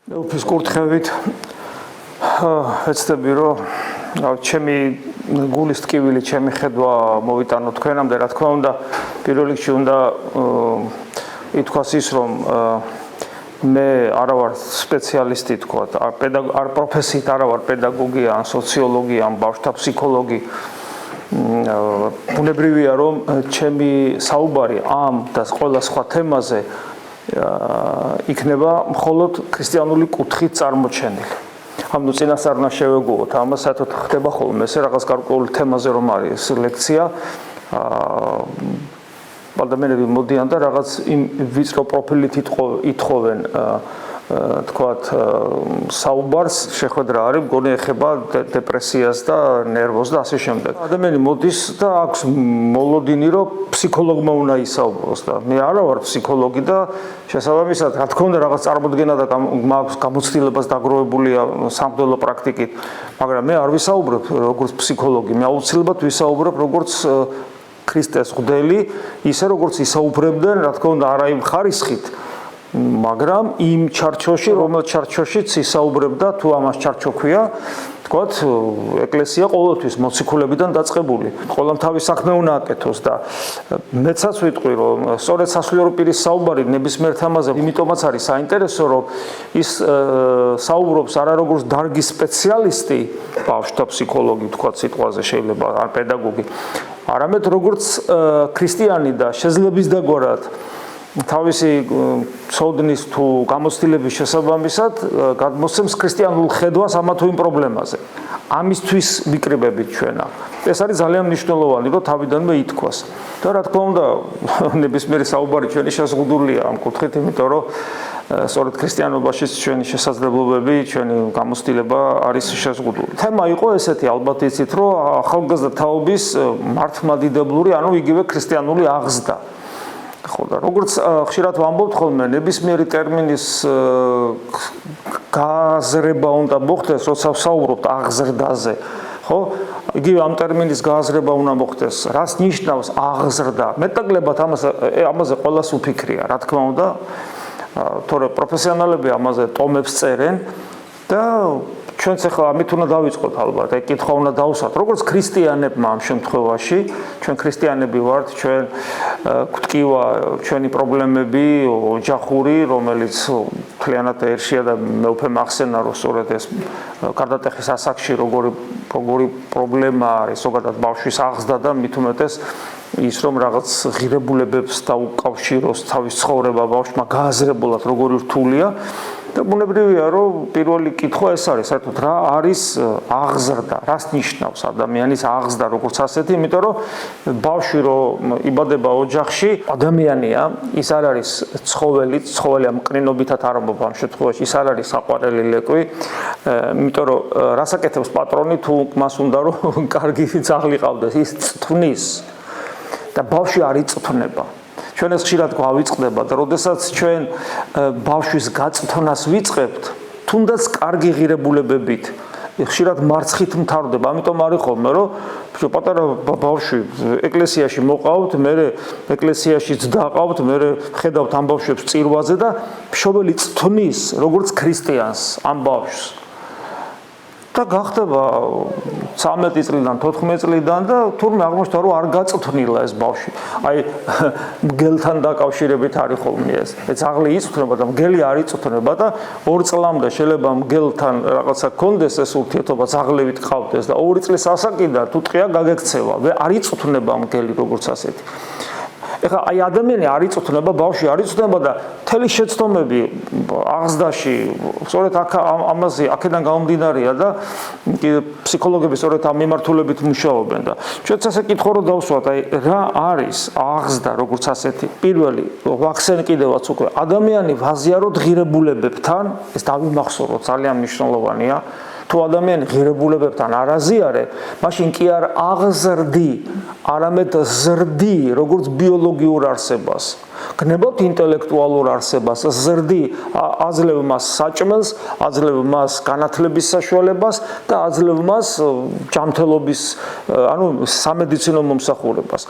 უფის კურთხევით ეცდები რომ ჩემი გულის ტკივილი ჩემი ხედვა მოვიტანო თქვენამდე რა თქმა უნდა პირველ რიგში უნდა ითქვას ის რომ მე არა ვარ სპეციალისტი თქვა არ პროფესიით არა ვარ პედაგოგი ან სოციოლოგი ან ბავშვთა ფსიქოლოგი ბუნებრივია რომ ჩემი საუბარი ამ და ყველა სხვა თემაზე იქნება მხოლოდ ქრისტიანული კუთხით წარმოჩენილი. ამ წინასწარ უნდა შევეგუოთ, ამას საერთოდ ხდება ხოლმე ესე რაღაც გარკვეული თემაზე რომ არის ლექცია. ადამიანები მოდიან და რაღაც იმ ვიწრო პროფილით ითხოვენ თქვათ საუბარს შეხვედრა არის მგონი ეხება დეპრესიას და ნერვოზს და ასე შემდეგ. ადამიანი მოდის და აქვს მოლოდინი რომ ფსიქოლოგმა უნდა ისაუბროს და მე არა ვარ ფსიქოლოგი და შესაბამისად რა თქმა უნდა რაღაც წარმოდგენა და მაქვს გამოცდილებას დაგროვებულია სამღვდელო პრაქტიკით, მაგრამ მე არ ვისაუბრებ როგორც ფსიქოლოგი, მე აუცილებლად ვისაუბრებ როგორც ქრისტეს მღვდელი, ისე როგორც ისაუბრებდნენ, რა თქმა უნდა, არა იმ ხარისხით, მაგრამ იმ ჩარჩოში, რომელიც ჩარჩოშიც ისაუბრებდა, თუ ამას ჩარჩო ქვია, თქვათ, ეკლესია ყოველთვის მოციქულებიდან დაწყებული. ყველამ თავის საქმე უნდა აკეთოს და მეცაც ვიტყვი, რომ სწორედ სასულიერო პირის საუბარი ნებისმიერ თემაზე, იმიტომაც არის საინტერესო, რომ ის საუბრობს არა როგორც დარგის სპეციალისტი, ბავშვთა ფსიქოლოგი, თქვათ, სიტყვაზე შეიძლება ან პედაგოგი, არამედ როგორც ქრისტიანი და შეძლებისდაგვარად თავისი ცოდნის თუ გამოცდილების შესაბამისად გადმოსცემს ქრისტიანულ ხედვას ამა თუ იმ პრობლემაზე. ამისთვის ვიკრიბებით ჩვენა. ეს არის ძალიან მნიშვნელოვანი, რომ თავიდანვე ითქვას. და რა თქმა უნდა, ნებისმიერი საუბარი ჩვენი შეზღუდულია ამ კუთხით, იმიტომ რომ სწორედ ქრისტიანობაში ჩვენი შესაძლებლობები, ჩვენი გამოცდილება არის შეზღუდული. თემა იყო ესეთი, ალბათ იცით, რომ ახალგაზრდა თაობის მართლმადიდებლური, ანუ იგივე ქრისტიანული აღზრდა. ხო და როგორც ხშირად ვამბობთ ხოლმე ნებისმიერი ტერმინის გააზრება უნდა მოხდეს, როცა ვსაუბრობთ აღზრდაზე, ხო? იგივე ამ ტერმინის გააზრება უნდა მოხდეს. რას ნიშნავს აღზრდა? მეტნაკლებად ამაზე ყველას უფიქრია, რა თქმა უნდა, თორე პროფესიონალები ამაზე ტომებს წერენ და ჩვენც ახლა ამით უნდა დავიწყოთ ალბათ, აი კითხვა უნდა დავუსვათ, როგორც ქრისტიანებმა ამ შემთხვევაში, ჩვენ ქრისტიანები ვართ, ჩვენ გვტკივა ჩვენი პრობლემები, ოჯახური, რომელიც მთლიანად ერშია და მე უფრო მახსენა, რომ სწორედ ეს გარდატეხის ასაკში როგორი პრობლემა არის, ზოგადად ბავშვის აღზრდა და მით უმეტეს ის რომ რაღაც ღირებულებებს დაუკავშიროს თავის ცხოვრება ბავშვმა გააზრებულად როგორი რთულია და ბუნებრივია რომ პირველი კითხვა ეს არის საერთოდ რა არის აღზრდა, რას ნიშნავს ადამიანის აღზრდა როგორც ასეთი, იმიტომ რომ ბავშვი რომ იბადება ოჯახში ადამიანია, ის არ არის ცხოველი ამ კრინობითად არ ამბობ ამ შემთხვევაში, ის არ არის საყვარელი ლეკვი, იმიტომ რომ რას აკეთებს პატრონი თუ მას უნდა რომ კარგი ძაღლი ყავდეს, ის წთვნის და ბავშვი არ იწთვნება. ჩვენ ეს ხშირად გვავიწყდება და როდესაც ჩვენ ბავშვის გაწთვნას ვიწყებთ, თუნდაც კარგი ღირებულებებით, ხშირად მარცხით მთავრდება, ამიტომ არის ხოლმე, რომ პატარა ბავშვი ეკლესიაში მოყავთ, მე ეკლესიაშიც დაყავთ, მე ხედავთ ამ ბავშვებს წირვაზე და მშობელი წთვნის, როგორც ქრისტიანს ამ ბავშვს. და გახდება 13 წლიდან 14 წლიდან და თურმე აღმოჩნდა რომ არ გაწთვნილა ეს ბავშვი. აი მგელთან დაკავშირებით არის ხოლმე ეს. ძაღლი იწთვნება და მგელი არ იწთვნება და 2 წლამდე შეიძლება მგელთან რაღაცა კონდეს ეს ურთიერთობა ძაღლებით ყავდეს და 2 წლის ასაკიდან თუ ტყია გაგექცევა. არ იწთვნება მგელი როგორც ასეთი. ეხლა აი ადამიანი არ იწთვნება, ბავშვი არ იწთვნება და მთელი შეცდომები აღზრდაში სწორედ ამაზე აქედან გამომდინარეა და ფსიქოლოგები სწორედ ამ მიმართულებით მუშაობენ და ჩვენც ასე კითხვა რომ დავსვათ, აი რა არის აღზრდა როგორც ასეთი? პირველი ვახსენ კიდევაც უკვე ადამიანი ვაზიაროთ ღირებულებებთან, ეს დავიმახსოვროთ, ძალიან მნიშვნელოვანია. თუ ადამიანი ღირებულებებთან არ აზიარე, მაშინ კი არ აღზრდი, არამედ ზრდი, როგორც ბიოლოგიურ არსებას. გნებავთ ინტელექტუალურ არსებას, ზრდი აძლევ მას საჭმელს, აძლევ მას განათლების საშუალებას და აძლევ მას ჯანმრთელობის, ანუ სამედიცინო მომსახურებას.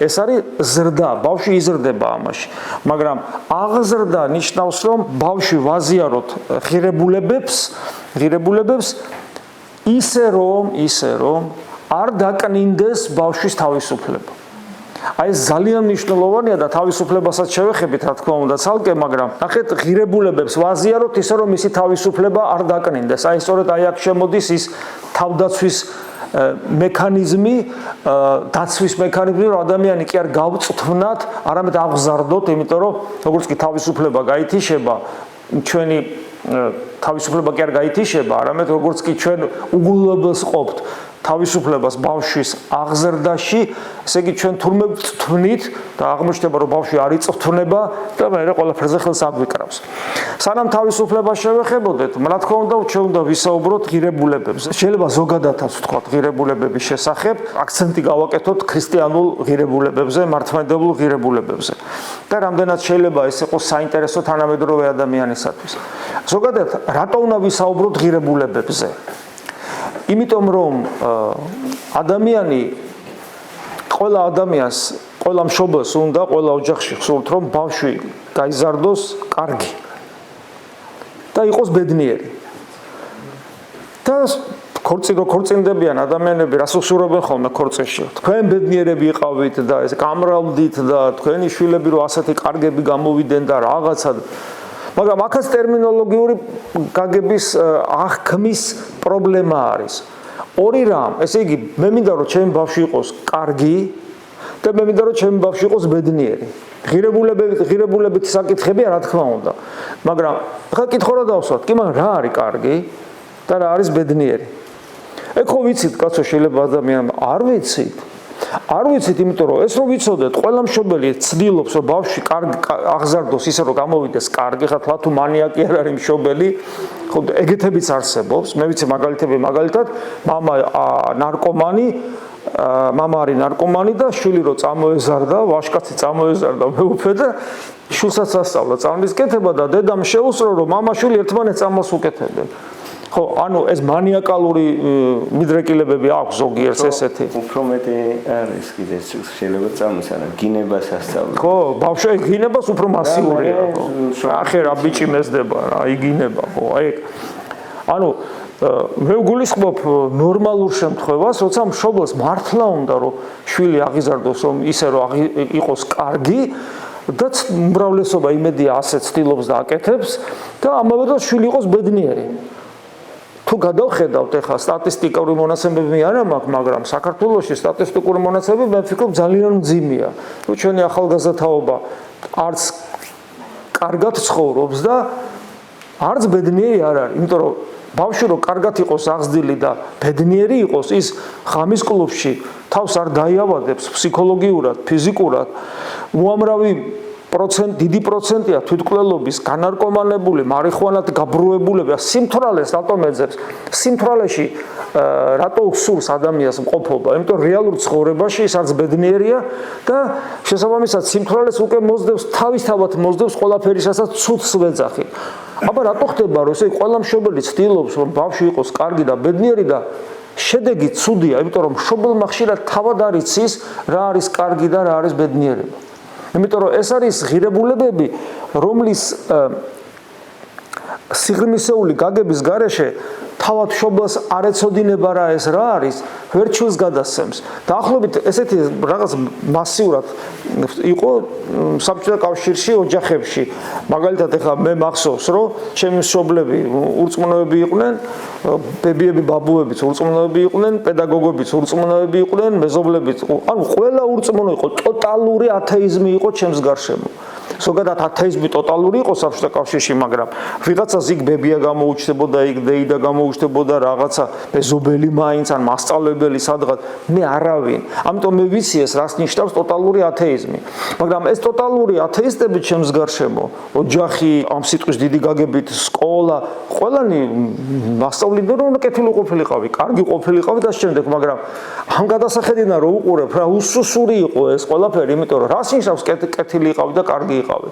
ეს არის ზრდა, ბავშვი იზრდება ამაში. მაგრამ აღზრდა ნიშნავს, რომ ბავშვი ვაზიაროთ ღირებულებებს ისე რომ არ დაკნინდეს ბავშვის თავისუფლება. აი ეს ძალიან მნიშვნელოვანია და თავისუფლებასაც შევეხებით, რა თქმა უნდა, ცალკე, მაგრამ ნახეთ, ღირებულებებს ვაზიაროთ ისე რომ მისი თავისუფლება არ დაკნინდეს. აი სწორედ აქ შემოდის ის თავდაცვის მექანიზმი, დაცვის მექანიზმი, რომ ადამიანი კი არ გავწვთვნათ, არამედ აღზარდოთ, იმიტომ რომ როგორც კი თავისუფლება გაითიშება, ჩვენი თავისუფლება კი არ გაითიშება, არამედ როგორც კი ჩვენ უგულებელს ყოფთ თავისუფლებას ბავშვის აღზრდაში, ესე იგი ჩვენ თურმე ვწვთვნით და აღმოჩნდება, რომ ბავშვი არ იწვთვნება და მე ყველაფერზე ხელს აგვიკრავს. სანამ თავისუფლებას შევეხებოდეთ, რა თქმა უნდა, ჩვენ უნდა ვისაუბროთ ღირებულებებზე. შეიძლება ზოგადადაც ვთქვათ ღირებულებების შესახებ, აქცენტი გავაკეთოთ ქრისტიანულ ღირებულებებზე, მართლმადიდებლურ ღირებულებებზე. და რამდენად შეიძლება ეს იყოს საინტერესო თანამედროვე ადამიანისათვის. ზოგადად, რატო უნდა ვისაუბროთ ღირებულებებზე? იმიტომ რომ ადამიანი ყველა ადამიანს, ყველა მშობელს უნდა, ყველა ოჯახში ხსოვთ, რომ ბავშვი გაიზარდოს კარგი და იყოს ბედნიერი. და ქორწინდებიან ადამიანები, რას უსურვებენ ხოლმე ქორწინში. თქვენ ბედნიერები იყავით და ეს გამრავლდით და თქვენი შვილები რო ასეთი კარგები გამოვიდნენ და რაღაცა. მაგრამ აქაც ტერმინოლოგიური გაგების აღქმის პრობლემა არის. ორი რამ, ესე იგი, მე მინდა რომ ჩემი ბავშვი იყოს კარგი და მე მინდა რომ ჩემი ბავშვი იყოს ბედნიერი. ღირებულებითი საკითხებია, რა თქმა უნდა. მაგრამ ხა კითხო რა დავსვათ, კი, მაგრამ რა არის კარგი და რა არის ბედნიერი? ეხო ვიცით, კაცო, შეიძლება ადამიანმა არ ვიცით. არ ვიცით, იმიტომ რომ ეს რო ვიცოდეთ, ყველა მშობელი ცდილობს, რომ ბავშვი კარგი აღზარდოს, ისე რომ გამოვიდეს კარგი, ხათლა თუ მანიაკი არ არის მშობელი, ხო, ეგეთებიც არსებობს. მე ვიცი მაგალითები, მაგალითად, მამა არის ნარკომანი და შვილი რო წამოეზარდა, ვაჟკაცი წამოეზარდა მეუფე და შვილსაც ასწავლა წამლის კეთება და დედამ შეუსწრო, რომ მამა-შვილი ერთმანეთს წამლს უკეთებენ. ხო, ანუ ეს მანიაკალური მიდრეკილებები აქვს ზოგიერთს ესეთი. უფრო მეტი არის კიდე შეიძლება წამოს, არა, გინებას ასწავლოს. ხო, ბავშვი გინებას უფრო მასიურია. ახე რა ბიჭი მეზდება რა, იგინება, ხო, აი. ანუ მე ვგულისხმობ ნორმალურ შემთხვევას, როცა მშობელს მართლა უნდა რომ შვილი აღიზარდოს, რომ ისე რომ იყოს კარგი და უმრავლესობა იმედია ასე ცდილობს და აკეთებს და ამავე დროს შვილი იყოს ბედნიერი. თუ გადავხედავთ ახლა სტატისტიკური მონაცემები არა მაქვს, მაგრამ საქართველოში სტატისტიკური მონაცემები მე ვფიქრობ ძალიან მძიმეა. თუ ჩვენი ახალგაზრდაობა არც კარგად ცხოვრობს და არც ბედნიერი არ არის, იმიტომ რომ ბავშვი რო კარგად იყოს აღზრდილი და ბედნიერი იყოს, ის ღამის კლუბში თავს არ დაიავადებს ფსიქოლოგიურად, ფიზიკურად. უამრავი დიდი პროცენტია თვითმკვლელობის, განარკომანებული, მარიხუანად გაბრუებულები, სიმთვრალეს რატომ ეძებს? სიმთვრალეში რატო უსურს ადამიანს მყოფობა? იმიტომ რეალურ ცხოვრებაში ის არც ბედნიერია და შესაბამისად სიმთვრალეს უკვე მოძდევს, თავისთავად მოძდევს ყველაფერისასაც ცუდს ვეძახი. აბა რატო ხდება, რომ ესე ყველა მშობელი ცდილობს, რომ ბავშვი იყოს კარგი და ბედნიერი და შედეგი ცუდია, იმიტომ რომ მშობელმა ხშირად თავად არ იცის რა არის კარგი და რა არის ბედნიერება. იმიტომ რომ ეს არის ღირებულებები, რომლის სიღრმისეული გაგების გარეშე თავად მშობელს არ ეცოდინება რა ეს რა არის, ვერჩილს გადასცემს. დაახლოებით ესეთი რაღაც მასიურად იყო საბჭოთა კავშირში, ოჯახებში. მაგალითად ეხლა მე მახსოვს, რომ ჩემი მშობლები ურწმუნოები იყვნენ, ბებიები, ბაბუებიც ურწმუნოები იყვნენ, პედაგოგებიც ურწმუნოები იყვნენ, მეზობლებიც, ანუ ყველა ურწმუნო იყო, ტოტალური ათეიზმი იყო ჩემს გარშემო. ზოგადად ათეიზმი ტოტალური იყო საბჭოთა კავშირში, მაგრამ ვიღაცას იქ ბებია გამოუჩნდებოდა, იქ დეიდა გამოუჩნდებოდა, რაღაცა მეზობელი მაინც ან მასწავლებელი სადღაც, მე არავინ. ამიტომ მე ვიცი ეს რას ნიშნავს ტოტალური ათეიზმი. მაგრამ ეს ტოტალური ათეისტები ჩემს გარშემო, ოჯახი, ამ სიტყვის დიდი გაგებით, სკოლა, ყველანი მასწავლებელი რომ კეთილი ყოფილიყავი, კარგი ყოფილიყავი და შემდეგ, მაგრამ ამ გადასახედიდან რო უყურებ, რა უსუსური იყო ეს ყველაფერი, იმიტომ რომ რას ნიშნავს კეთილი იყავი და კარგი იყავი.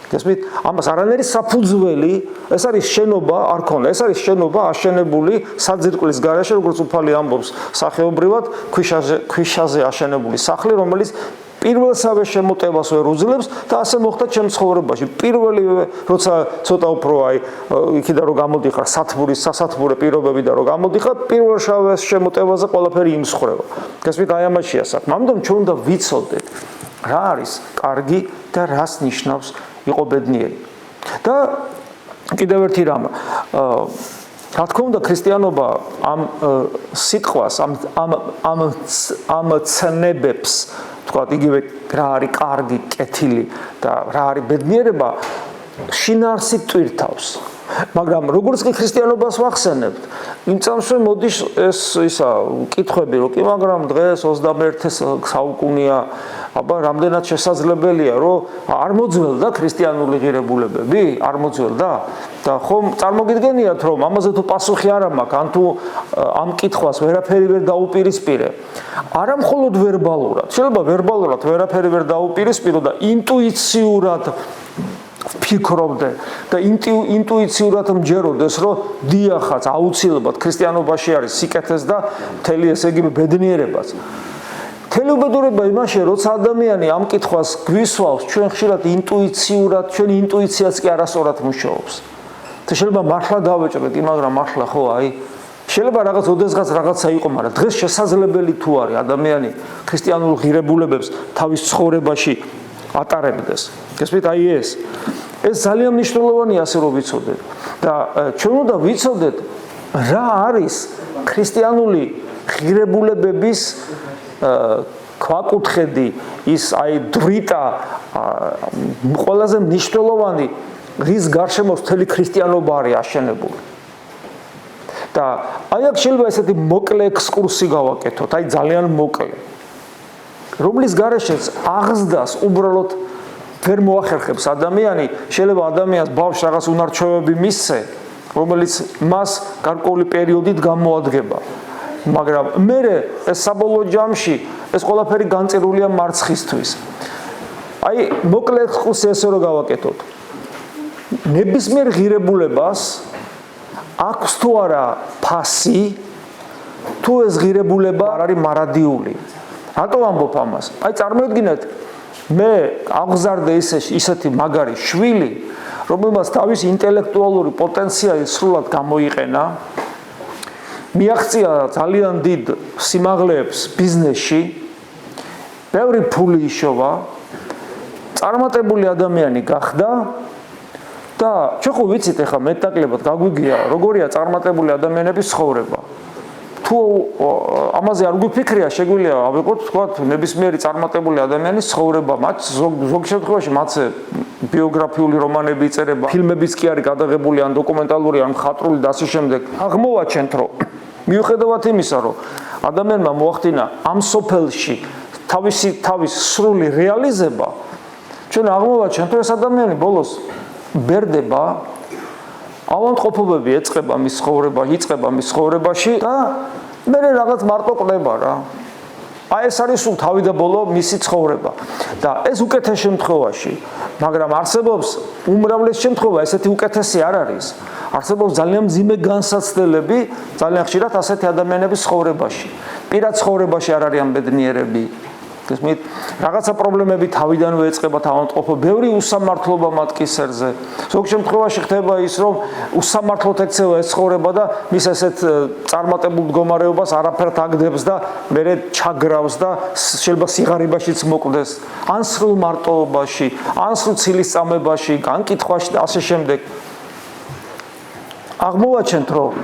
გესმით? ამას არანაირი საფუძველი, ეს არის შენობა, არ ქონა, ეს არის შენობა აშენებული საძირკვლის გარეშე, როგორც უფალი ამბობს, სახეობრივად ქვიშაზე აშენებული სახლი, რომელიც პირველსავე შემოტევას ვერ უძლებს და ასე მოხდა ჩემ ცხოვრებაში. პირველი როცა ცოტა უფრო იქიდან რომ გამოდიხარ სასათბურე პირობებიდან რომ გამოდიხარ, პირველსავე შემოტევაზე ყველაფერი იმსხრევა. გესმით, აი ამაშია საქმე. ამიტომ ჩვენ უნდა ვიცოდეთ რა არის კარგი და რას ნიშნავს იყო ბედნიერი. და კიდევ ერთი რამ, რა თქმა უნდა, ქრისტიანობა ამ სიტყვას, ამ ცნებებს, თქვათ, იგივე რა არის კარგი, კეთილი და რა არის ბედნიერება, შინაარსით ტვირთავს. მაგრამ როგორც კი ქრისტიანობას ვახსენებთ, იმ წამსვე მოდის ეს ისა კითხვები, რომ კი, მაგრამ დღეს 21 საუკუნეა, აბა რამდენად შესაძლებელია, რომ არ მოძველდა ქრისტიანული ღირებულებები, არ მოძველდა და ხომ წარმოგიდგენიათ, რომ ამაზე თუ პასუხი არ მაქვს, ან თუ ამ კითხვას ვერაფერი ვერ დაუპირისპირე, არა მხოლოდ ვერბალურად, შეიძლება ვერბალურად ვერაფერი ვერ დაუპირისპირო და ინტუიციურად ფიქრობდე და ინტუიციურად მჯეროდეს, რომ დიახაც აუცილებლად ქრისტიანობაში არის სიკეთეს და მთელი ესე იგი ბედნიერებაც. მთელი უბედურება იმაშია, როცა ადამიანი ამ კითხვას გვისვავს, ჩვენ ხშირად ინტუიციურად, ჩვენი ინტუიციაც კი არასწორად მუშაობს. და შეიძლება მართლა დავეჭრეთ, მაგრამ მართლა ხო, აი შეიძლება რაღაც ოდესღაც რაღაცა იყო, მაგრამ დღეს შესაძლებელი თუ არის ადამიანი ქრისტიანულ ღირებულებებს თავის ცხოვრებაში ატარებდეს. გესმით, აი ეს ძალიან მნიშვნელოვანია ასე რომ ვიცოდეთ და ჩვენ უნდა ვიცოდეთ რა არის ქრისტიანული ღირებულებების ქვაკუთხედი, ის აი დრიტა ყველაზე მნიშვნელოვანი, რის გარშემო მთელი ქრისტიანობა არის აშენებული. და აი აქ შეიძლება ესეთი მოკლე ექსკურსი გავაკეთოთ, აი ძალიან მოკლე, რომლის გარეშეც აღზრდას უბრალოდ ვერ მოახერხებს ადამიანი, შეიძლება ადამიანს ბავშვს რაღაც უნარჩვევები მისცე, რომელიც მას გარკვეული პერიოდით გამოადგება. მაგრამ მერე ეს საბოლოო ჯამში ეს ყველაფერი განწირულია მარცხისთვის. აი მოკლე ექსკურსი ესე რომ გავაკეთოთ. ნებისმიერ ღირებულებას აქვს თუ არა ფასი, თუ ეს ღირებულება არ არის მარადიული. რატო ვამბობ ამას? აი წარმოიდგინეთ, მე აღზარდე ისეთი მაგარი შვილი, რომელმაც თავის ინტელექტუალური პოტენციალი სრულად გამოიყენა, მიაღწია ძალიან დიდ სიმაღლეებს ბიზნესში, ბევრი ფული იშოვა, წარმატებული ადამიანი გახდა და ჩვენ ხო ვიცით ახლა მეტნაკლებად გაგვიგია, როგორია წარმატებული ადამიანების ცხოვრება. თუ ამაზე არ გვიფიქრია, შეგვიძლია ავიღოთ, თქვათ, ნებისმიერი წარმატებული ადამიანის ცხოვრება, მათ ზოგ შემთხვევაში მათზე ბიოგრაფიული რომანები იწერება, ფილმებიც კი არის გადაღებული, ან დოკუმენტალური, ან მხატვრული და ასე შემდეგ. აღმოვაჩენთ, რომ მიუხედავად იმისა, რომ ადამიანმა მოახდინა ამ სოფელში თავის სრული რეალიზება, ჩვენ აღმოვაჩენთ, რომ ეს ადამიანი ბოლოს ბერდება, ავადმყოფობები იწყება მის ცხოვრებაში და მე რაღაც მარტო ყდება რა. აი ეს არის სულ თავი და ბოლო მისი ცხოვრება. და ეს უკეთეს შემთხვევაში, მაგრამ არსებობს უმრავლეს შემთხვევა ესეთი უკეთესი არ არის. არსებობს ძალიან მძიმე განსაცდელები ძალიან ხშირად ასეთი ადამიანების ცხოვრებაში. პირად ცხოვრებაში არ არიან ბედნიერები. გესმით, რაღაცა პრობლემები თავიდანვე ეწყება თავადმყოფობა, ბევრი უსამართლობა მათ კისერზე. ზოგ შემთხვევაში ხდება ის, რომ უსამართლოდ ექცევა ეს ცხოვრება და მის ესეთ წარმატებულ მდგომარეობას არაფერთ აგდებს და მერე ჩაგრავს და შეიძლება სიღარიბაშიც მოკვდეს, ან სრულ მარტოობაში, ან სრულ ცილისწამებაში, განკითხვაში და ასე შემდეგ. აღმოვაჩენთ რომ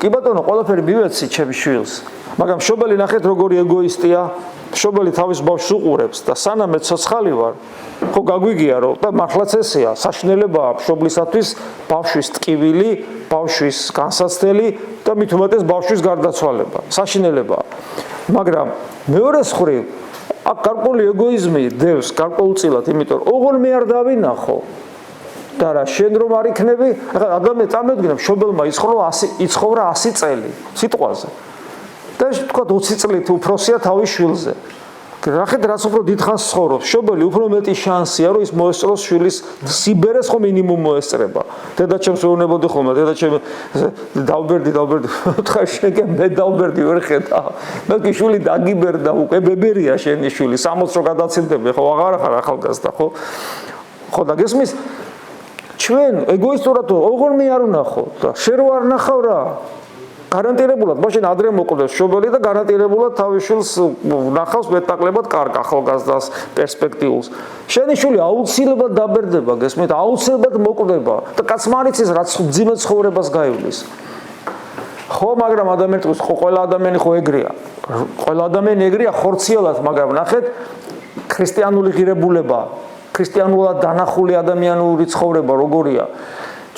კი ბატონო ყველაფერი მივეცი ჩემს შვილს მაგრამ მშობელი ნახეთ როგორი ეგოისტია მშობელი თავის ბავშვს უყურებს და სანამ მე ცოცხალი ვარ ხო გაგვიგია რომ და მართლაც ესეა საშინელებაა მშობლისათვის ბავშვის ტკივილი ბავშვის განსაცდელი და მით უმეტეს ბავშვის გარდაცვალება საშინელებაა მაგრამ მეორე მხრივ აქ გარკვეული ეგოიზმი დევს გარკვეულწილად იმიტომ რომ ოღონ მე არ დავინახო და რა შენ რომ არ იქნები ადამიანი წამედგინა მშობელმა იცხოვრა 100 წელი სიტყვაზე და თქვა 20 წლით უფროსია თავის შვილზე ნახეთ რაც უფრო დიდხანს ცხოვრობს მშობელი უფრო მეტი შანსია რომ ის მოესწროს შვილის სიბერეს ხო მინიმუმ მოესწრება დედაჩემს ვეუბნებოდი ხოლმე დედაჩემ დავბერდი თქვა შეგე მე დავბერდი ვერ ხედა მე კი შვილი დაგიბერდა უკვე ბებერია შენი შვილი 60 რო გადაცილდები ხო აღარ ხარ ახალგაზრდა ხო და გესმის ჩვენ ეგოისტურად ოღონ მე არ ვნახო და შენ რო არ ნახავ რა გარანტირებულად მაშინ ადრე მოკვდეს მშობელი და გარანტირებულად თავის შვილს ნახავს მეტნაკლებად კარგ ახალგაზრდას პერსპექტიულს შენი შვილი აუცილებლად დაბერდება გესმით აუცილებლად მოკვდება და კაცმა არ იცის რაც ძიმე ცხოვრებას გაივლის ხო მაგრამ ადამიანს ხო ყველა ადამიანი ხო ეგრეა ყველა ადამიანი ეგრეა ხორციელად მაგრამ ნახეთ ქრისტიანული ღირებულება ქრისტიანულად დანახული ადამიანური ცხოვრება როგორია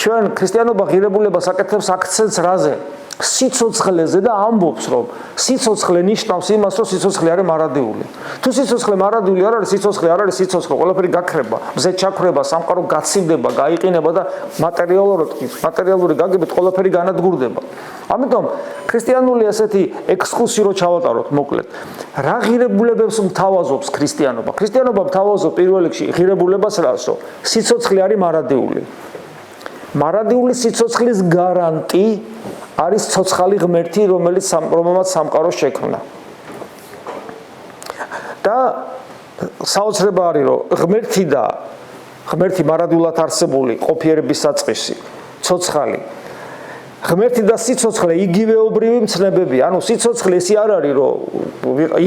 ჩვენ ქრისტიანობა ღირებულებას აკეთებს აქცენტს რაზე სიცოცხლეზე და ამბობს რომ სიცოცხლე ნიშნავს იმას რომ სიცოცხლე არის მარადიული თუ სიცოცხლე მარადიული არ არის სიცოცხლე არ არის სიცოცხლე ყველაფერი გაქრება მზე ჩაქრება სამყარო გაცივდება გაიყინება და მატერიალური გაგებით ყველაფერი განადგურდება ამიტომ ქრისტიანული ასეთი ექსკურსი რო ჩავატაროთ მოკლედ რა ღირებულებებს მთავაზობს ქრისტიანობა ქრისტიანობა მთავაზობს პირველ რიგში ღირებულებას რას რომ სიცოცხლე არის მარადიული სიცოცხლის გარანტი არის ცოცხალი ღმერთი რომელმაც სამყარო შექმნა და საოცრება არის რომ ღმერთი მარადულად არსებული ყოფიერების საწყისი ცოცხალი ღმერთი და სიცოცხლე იგივეობრივი მცნებებია ანუ სიცოცხლე ისე არ არის რომ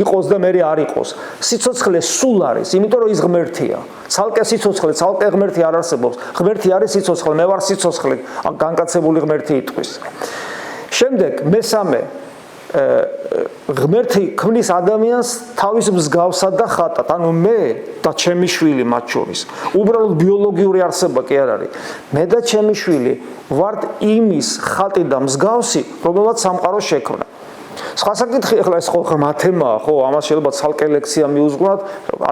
იყოს და მე არ იყოს სიცოცხლე სულ არის იმიტომ რომ ის ღმერთია ცალკე სიცოცხლე ცალკე ღმერთი არ არსებობს ღმერთი არის სიცოცხლე მე ვარ სიცოცხლე განკაცებული ღმერთი იტყვის შემდეგ მესამე ღმერთი ქმნის ადამიანს თავის მსგავსად და ხატად ანუ მე და ჩემი შვილი მათ შორის უბრალოდ ბიოლოგიური არსება კი არ არის მე და ჩემი შვილი ვართ იმის ხატი და მსგავსი რომელსაც სამყარო შექმნა სხვა საკითხი ახლა ეს ხო თემაა ხო ამას შეიძლება ცალკე ლექცია მიუძღვნათ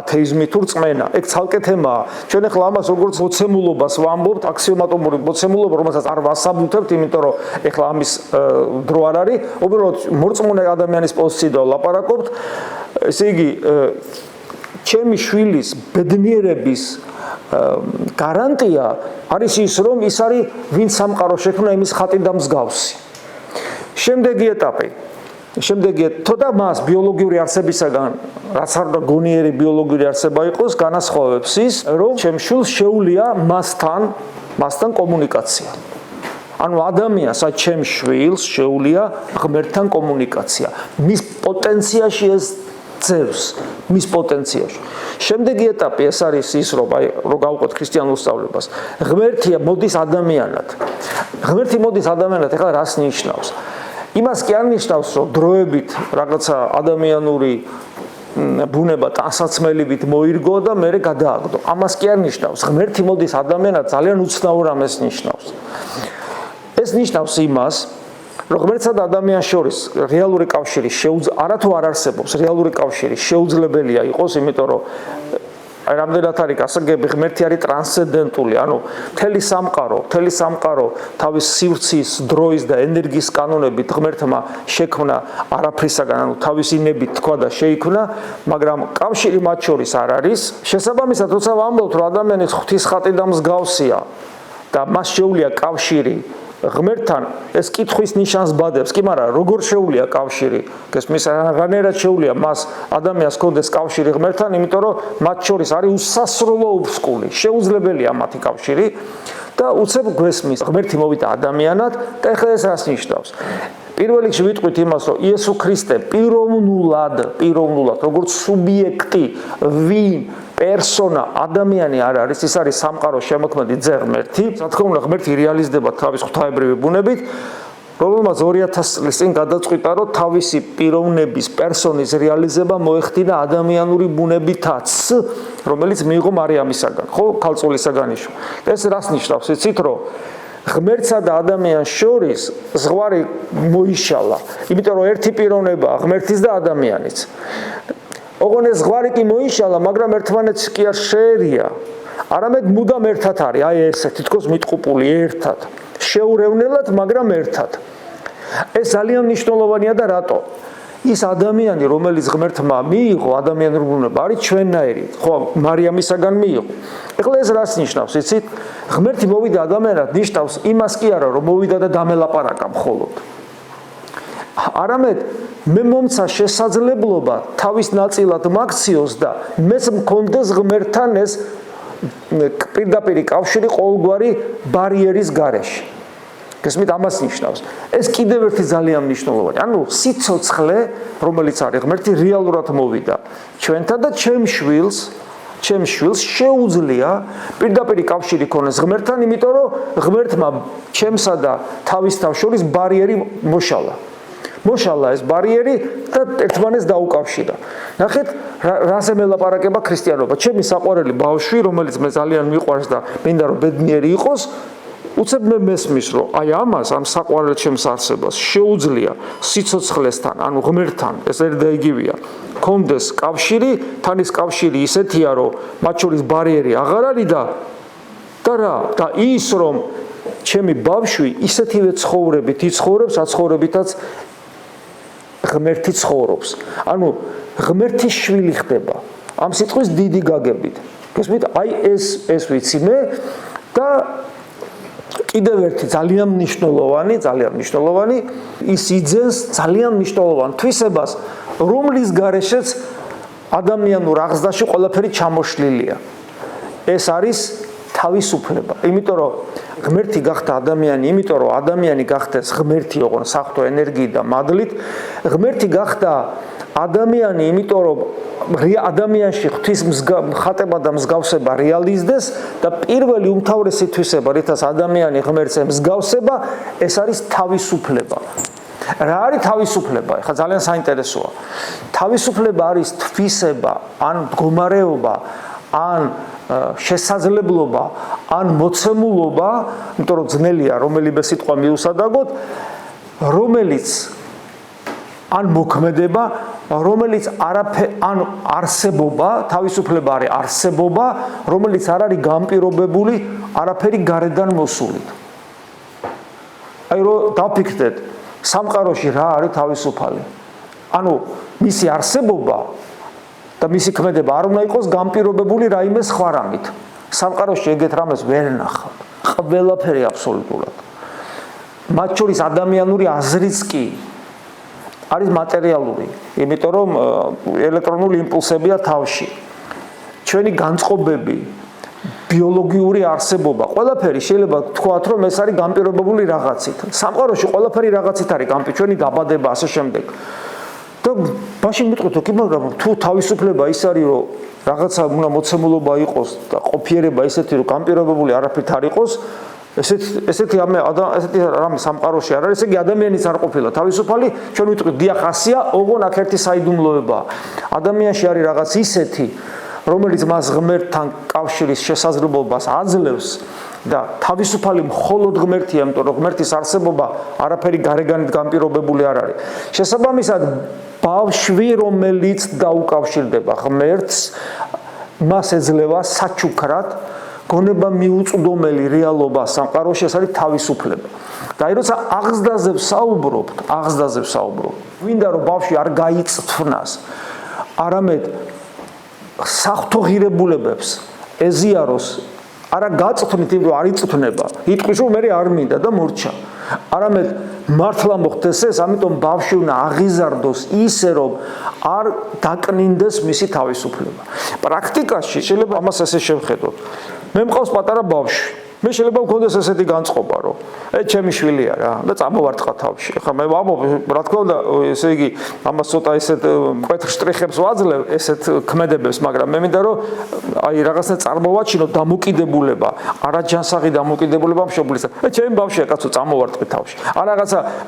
ათეიზმი თუ რწმენა ეგ ცალკე თემაა ჩვენ ახლა ამას როგორც მოცემულობას ვამბობთ აქსიომატური მოცემულობა რომელსაც არ ვასაბუთებთ იმიტომ რომ ახლა ამის დრო არ არის უბრალოდ მორწმუნე ადამიანის პოზიციიდან ლაპარაკობთ ესე იგი ჩემი შვილის ბედნიერების გარანტია არის ის რომ ის არის ვინც სამყარო შექმნა იმის ხატი და მსგავსი შემდეგი ეტაპი თოდა მას ბიოლოგიური არსებისაგან რაც არ და გონიერი ბიოლოგიური არსება იყოს განასხვავებს ის რომ ჩემ შვილს შეუძლია მასთან კომუნიკაცია ანუ ადამიანს ჩემ შვილს შეუძლია ღმერთთან კომუნიკაცია მის პოტენციაში ეს ძევს მის პოტენციაში შემდეგი ეტაპი ეს არის ის რომ გავუყოთ ქრისტიანულ სწავლებას ღმერთი მოდის ადამიანად ეხლა რას ნიშნავს იმას კი არ ნიშნავს რომ დროებით რაღაცა ადამიანური ბუნება ტანსაცმელივით მოირგო და მე გადააგდო ამას კი არ ნიშნავს ღმერთი მოდის ადამიანად ძალიან უცნაურ ამას ნიშნავს ეს ნიშნავს იმას რომ ღმერთსა და ადამიანს შორის რეალური კავშირი არათუ არ არსებობს რეალური კავშირი შეუძლებელია იყოს იმიტომ რომ რამდენად არის გასაგები ღმერთი არის ტრანსცენდენტული ანუ მთელი სამყარო თავის სივრცის დროის და ენერგიის კანონებით ღმერთმა შექმნა არაფრისაგან ანუ თავისი ნებით თქვა და შეიქმნა მაგრამ კავშირი მათ შორის არ არის შესაბამისად როცა ვამბობთ რომ ადამიანის ღვთის ხატი და მსგავსია და მას შეუძლია კავშირი ღმერთთან ეს კითხვის ნიშანს ბადებს კი მაგრამ როგორ შეუძლია კავშირი გესმის რანაირად შეუძლია მას ადამიანს კონდეს კავშირი ღმერთთან იმიტომ რომ მათ შორის არის უსასრულო უსკული შეუძლებელია მათი კავშირი და უცებ გვესმის ღმერთი მოვიდა ადამიანად და ეხლა ეს რას ნიშნავს პირველ რიგში ვიტყვით იმას, რომ იესო ქრისტე პიროვნულად, როგორც სუბიექტი, ვინ, პერსონა, ადამიანი არ არის, ის არის სამყაროს შემოქმედი ძე ღმერთი. რა თქმა უნდა, ღმერთი რეალიზდება თავის ღვთაებრივი ბუნებით, რომელმაც 2000 წლის წინ გადაწყვიტა, რომ თავისი პიროვნების, პერსონის რეალიზება მოეხდინა ადამიანური ბუნებითაც, რომელიც მიიღო მარიამისაგან, ხო, ქალწულისაგან იშვა. ეს რას ნიშნავს? იცით, რომ ღმერთსა და ადამიანს შორის ზღვარი მოიშალა, იმიტომ რომ ერთი პიროვნებაა ღმერთის და ადამიანის. ოღონდ ეს ზღვარი კი მოიშალა, მაგრამ ერთმანეთს კი არ შეერია. არამედ მუდამ ერთად არის, აი ესე თითქოს მიტყუპული ერთად. შეურევნელად, მაგრამ ერთად. ეს ძალიან მნიშვნელოვანია და რატო? ის ადამიანი, რომელიც ღმერთმა მიიღო, ადამიანური ბუნება არის ჩვენნაირი, ხო, მარიამისაგან მიიღო. ეხლა ეს რას ნიშნავს, იცით? ღმერთი მოვიდა ადამიანად, ნიშნავს იმას კი არა, რომ მოვიდა და დამელაპარაკა მხოლოდ. არამედ მე მომცა შესაძლებლობა თავის ნაწილად მაქციოს და მეც მქონდეს ღმერთთან ეს პირდაპირი კავშირი ყოველგვარი ბარიერის გარეშე. გესმით, ამას ნიშნავს. ეს კიდევ ერთი ძალიან მნიშვნელოვანი. ანუ სიცოცხლე, რომელიც არის ღმერთი, რეალურად მოვიდა ჩვენთან და ჩემს შვილს შეუძლია პირდაპირი კავშირი ქონდეს ღმერთთან, იმიტომ რომ ღმერთმა ჩემსა და თავის თავს შორის ბარიერი მოშალა. მოშალა ეს ბარიერი და ერთმანეთს დაუკავშირა. ნახეთ, რაზე მელაპარაკება ქრისტიანობა. ჩემი საყვარელი ბავშვი, რომელიც მე ძალიან მიყვარს და მინდა რომ ბედნიერი იყოს, უცებ მე მესმის, რომ აი ამას, ამ საყვარელ ჩემს არსებას შეუძლია სიცოცხლესთან, ანუ ღმერთთან, ეს ერთ და იგივეა, კონდეს კავშირი, თან ეს კავშირი ისეთია, რომ მათ შორის ბარიერი აღარ არის და ის რომ ჩემი ბავშვი ისეთივე ცხოვრებით იცხოვრებს, აცხოვრებითაც ღმერთი ცხოვრობს. ანუ ღმერთის შვილი ხდება. ამ სიტყვის დიდი გაგებით. გესმით, აი ეს ვიცი მე და კიდევ ერთი ძალიან მნიშვნელოვანი ის იძენს ძალიან მნიშვნელოვან თვისებას, რომლის გარეშეც ადამიანურ აღზრდაში ყველაფერი ჩამოშლილია. ეს არის თავისუფლება. იმიტომ რომ ღმერთი გახდა ადამიანი, იმიტომ რომ ადამიანი გახდეს ღმერთი, ოღონდ საღვთო ენერგიით და მადლით, ღმერთი გახდა ადამიანი, იმიტომ რომ ადამიანში ღვთის ხატება და მსგავსება რეალიზდეს და პირველი უმთავრესი თვისება, რითაც ადამიანი ღმერთს ემსგავსება, ეს არის თავისუფლება. რა არის თავისუფლება? ეხლა ძალიან საინტერესოა. თავისუფლება არის თვისება, ან მდგომარეობა, ან შესაძლებლობა, ან მოცემულობა, იმიტომ რომ ძნელია რომელიმე სიტყვა მიუსადაგოთ, რომელიც ან მოქმედება, რომელიც ან არსებობა, თავისუფლება არის არსებობა, რომელიც არ არის განპირობებული არაფერი გარედან მოსულით. აი რომ დავფიქრდეთ, სამყაროში რა არის თავისუფალი? ანუ მისი არსებობა და მისი ქმედება არ უნდა იყოს განპირობებული რაიმე სხვა რამით. სამყაროში ეგეთ რამეს ვერ ნახავთ. ყველაფერი აბსოლუტურად. მათ შორის ადამიანური აზრიც კი არის მატერიალური, იმიტომ რომ ელექტრონული იმპულსებია თავში. ჩვენი განწყობები, ბიოლოგიური არსებობა, ყველაფერი შეიძლება თქვათ, რომ ეს არის განპირობებული რაღაცით. სამყაროში ყველაფერი რაღაცით არის განპირობებული, ჩვენი დაბადება, ასე შემდეგ. და მაშინ მიტყვით, კი, მაგრამ თუ თავისუფლება ის არის, რომ რაღაცა უნდა მოცემულობა იყოს და ყოფიერება ისეთი, რომ განპირობებული არაფრით არ იყოს, ესეთი რამე სამყაროში არ არის, ესე იგი ადამიანიც არ ყოფილა თავისუფალი, ჩვენ ვიტყვით დიახ ასია, ოღონ აქ ერთი საიდუმლოებაა. ადამიანში არის რაღაც ისეთი, რომელიც მას ღმერთთან კავშირის შესაძლებლობას აძლევს და თავისუფალი მხოლოდ ღმერთია, იმიტომ რომ ღმერთის არსებობა არაფერი გარეგანით განპირობებული არ არის. შესაბამისად, ბავშვი, რომელიც დაუკავშირდება ღმერთს, მას ეძლევა საჩუქრად გონება მიუწვდომელი რეალობა სამყაროში, ეს არის თავისუფლება. და აი როცა აღზრდაზე ვსაუბრობთ, გვინდა რომ ბავშვი არ გაიწთვნას, არამედ საღვთო ღირებულებებს ეზიაროს, არა გაწთვნით, იმიტომ რომ არ იწთვნება. იტყვის რომ მე არ მინდა და მორჩა. არამედ მართლა მოხდეს ეს, ამიტომ ბავშვი უნდა აღიზარდოს ისე, რომ არ დაკნინდეს მისი თავისუფლება. პრაქტიკაში შეიძლება ამას ესე შევხედოთ. მე მყავს პატარა ბავშვი, მე შეიძლება მქონდეს ესეთი განწყობა, რომ ჩემი შვილია რა და წამოვარტყა თავში. ხა მე ვამბობ, რა თქმა უნდა, ესე იგი, ამას ცოტა ესეთ მკვეთრ შტრიხებს ვაძლევ, ესეთ ქმედებებს, მაგრამ მე მინდა რომ აი რაღაცა წარმოვაჩინო დამოკიდებულება, არაჯანსაღი დამოკიდებულება მშობლისა. ჩემი ბავშვია კაცო წამოვარტყი თავში. არ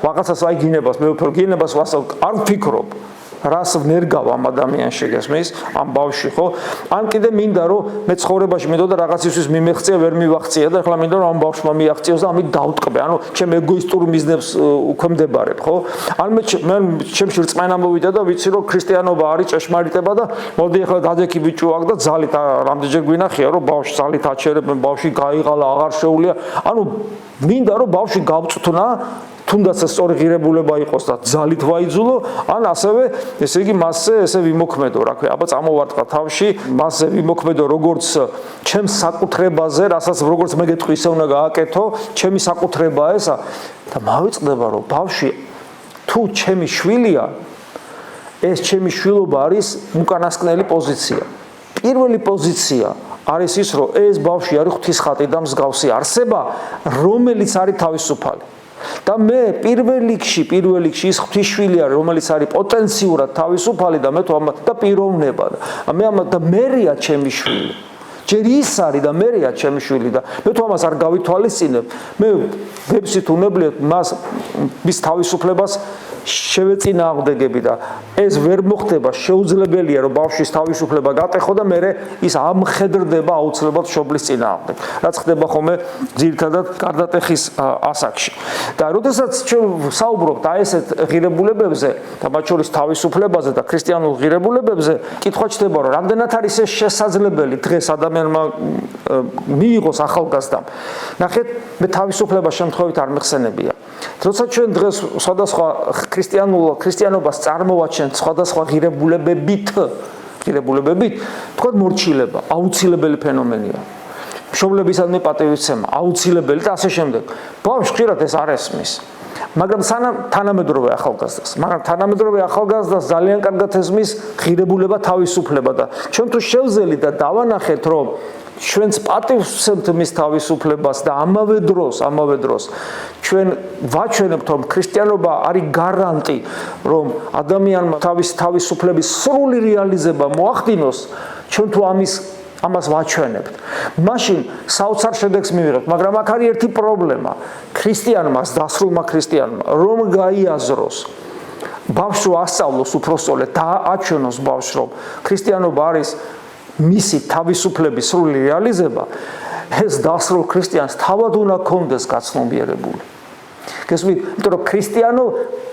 რაღაცას აი გინებას, მე უფრო გინებას ვასწავლ, არ ვფიქრობ. რას ვნერგავ ამ ადამიანში გესმის, ამ ბავშვი, ხო? ან კიდე მინდა რომ მე ცხოვრებაში მინდოდა რაღაცისთვის მიმეღწია, ვერ მივაღწია და ახლა მინდა რომ ამ ბავშვმა მიაღწიოს და ამით დავტკბე. ანუ ჩემ ეგოისტურ მიზნებს უქმდებარებ, ხო? ან მე ჩემში რწმენა მოვიდა და ვიცი რომ ქრისტიანობა არის ჭეშმარიტება და მოდი ახლა დადექი ბიჭო აქ და ძალით რამდენჯერ გვინახია რომ ბავშვი ძალით აჩერებ, ბავშვი გაიღალა, აღარ შეუულია. ანუ მინდა რომ ბავშვი გავწვთნა თუნდაც სწორი ღირებულება იყოს და ძალით ვაიძულო, ან ასევე, ესე იგი, მასზე ესე ვიმოქმედო, რა ქვია, აბა წამოვარტყა თავში, მასზე ვიმოქმედო როგორც ჩემს საკუთრებაზე, რასაც როგორც მე გეტყვი, ისე უნდა გააკეთო, ჩემი საკუთრებაა ესა და მავიწყდება, რომ ბავშვი თუ ჩემი შვილია, ეს ჩემი შვილობა არის უკანასკნელი პოზიცია. პირველი პოზიცია არის ის, რომ ეს ბავშვი არის ღვთისხატი და მსგავსი არსება, რომელიც არის თავისუფალი. და მე პირველ რიგში ის ღვთისშვილია, რომელიც არის პოტენციურად თავისუფალი და მე თუ ამათ და პიროვნება და მერია ჩემი შვილი. ჯერ ის არის და მერია ჩემი შვილი და მე თუ ამას არ გავითვალისწინებ, მე ვებსით უნებლიეთ მის თავისუფლებას შევეწინააღმდეგები და ეს ვერ მოხდება, შეუძლებელია რომ ბავშვის თავისუფლება გატეხო და მე ის ამხედრდება აუცილებლად მშობლის წინააღმდეგ. რაც ხდება ხოლმე ძირითადად გარდატეხის ასაკში. და როდესაც ჩვენ საუბრობთ აი ესეთ ღირებულებებზე და მათ შორის თავისუფლებაზე და ქრისტიანულ ღირებულებებზე, კითხვა ჩდება რომ რამდენად არის ეს შესაძლებელი დღეს ადამიანმა მიიღოს ახალგაზრდამ. ნახეთ, მე თავისუფლება შემთხვევით არ მეხსენებია. როცა ჩვენ დღეს სხვადასხვა ქრისტიანობას წარმოვაჩენთ სხვადასხვა ღირებულებებით, თქვა მორჩილება, აუცილებელი ფენომენია. მშობლებისადმი პატივისცემა, აუცილებელი და ასე შემდეგ. ბავშვს ხშირად ეს არ ესმის. მაგრამ თანამედროვე ახალგაზრდას ძალიან კარგად ესმის ღირებულება, თავისუფლება და ჩვენ თუ შევძელით და დავანახეთ, რომ ჩვენც პატივსცემთ მის თავისუფლებას და ამავე დროს ჩვენ ვაჩვენებთ რომ ქრისტიანობა არის გარანტი რომ ადამიანმა თავისუფლების სრული რეალიზება მოახდინოს, ჩვენ თუ ამას ვაჩვენებთ. მაშინ საოცარ შედეგს მივიღებთ, მაგრამ აქ არის ერთი პრობლემა. ქრისტიანმა, დასრულმა ქრისტიანმა რომ გაიაზროს ბავშვს ასწავლოს უფროსწოლეთ და აჩვენოს ბავშვს რომ ქრისტიანობა არის მისი თავისუფლების სრული რეალიზება, ეს დასრულ ქრისტიანს თავად უნდა კონდეს გაცნობიერებული. გესმით, იმიტომ რომ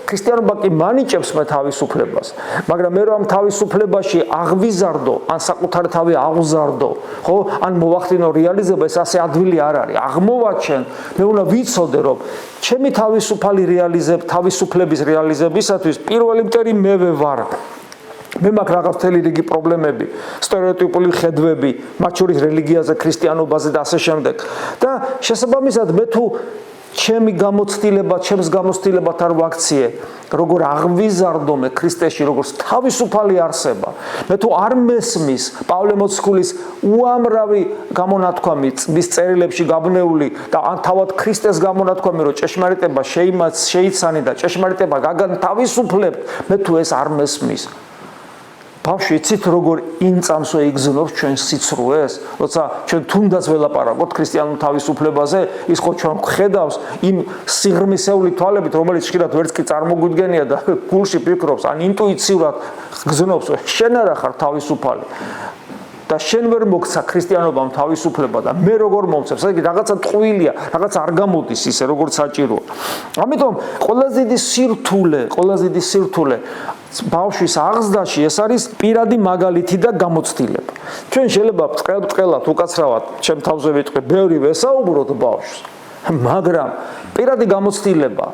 ქრისტიანობა კი მანიჭებს მე თავისუფლებას, მაგრამ მე რომ თავისუფლებაში აღვიზარდო, ან საკუთარი თავი აღზარდო, ხო, ან მოვახდინო რეალიზება, ეს ასე ადვილი არ არის. აღმოვაჩენ, მე უნდა ვიცოდე რომ ჩემი თავისუფლების რეალიზებისათვის პირველი მტერი მევე ვარ. მე მაქვს რაღაც მთელი რიგი პრობლემები, სტერეოტიპული ხედვები, მათ შორის რელიგიაზე, ქრისტიანობაზე და ასე შემდეგ. და შესაბამისად მე თუ ჩემს გამოცდილებად არ ვაქციე, როგორ აღვიზარდო მე ქრისტეში, როგორც თავისუფალი არსება. მე თუ არ მესმის პავლე მოციქულის უამრავი გამონათქვამი მის წერილებში გაბნეული და ან თავად ქრისტეს გამონათქვამი, რომ ჭეშმარიტება შეიცანი და ჭეშმარიტება გაგანთავისუფლებთ, მე თუ ეს არ მესმის. ბავშვი იცით როგორ ინწამსვე იგზნობს ჩვენ სიცრუეს, როცა ჩვენ თუნდაც ველაპარაკობთ ქრისტიანულ თავისუფლებაზე, ის ხო ჩვენ ხედავს იმ სიღრმისეული თვალებით, რომელიც ხშირად ვერც კი წარმოგვიდგენია და გულში ფიქრობს, ან ინტუიციურად გზნობს, შენ არა ხარ თავისუფალი. და შენ ვერ მოგცა ქრისტიანობამ თავისუფლება და მე როგორ მომცემ, ესე იგი რაღაცა ტყუილია, რაღაცა არ გამოდის ისე როგორც საჭიროა. ამიტომ ყველაზე დიდი სირთულე ბავშვის აღზრდაში ეს არის პირადი მაგალითი და გამოცდილება. ჩვენ შეიძლება ბრწყელად უკაცრავად ჩემ თავზე ვიტყვი, ბევრი ვესაუბროთ ბავშვს, მაგრამ პირადი გამოცდილება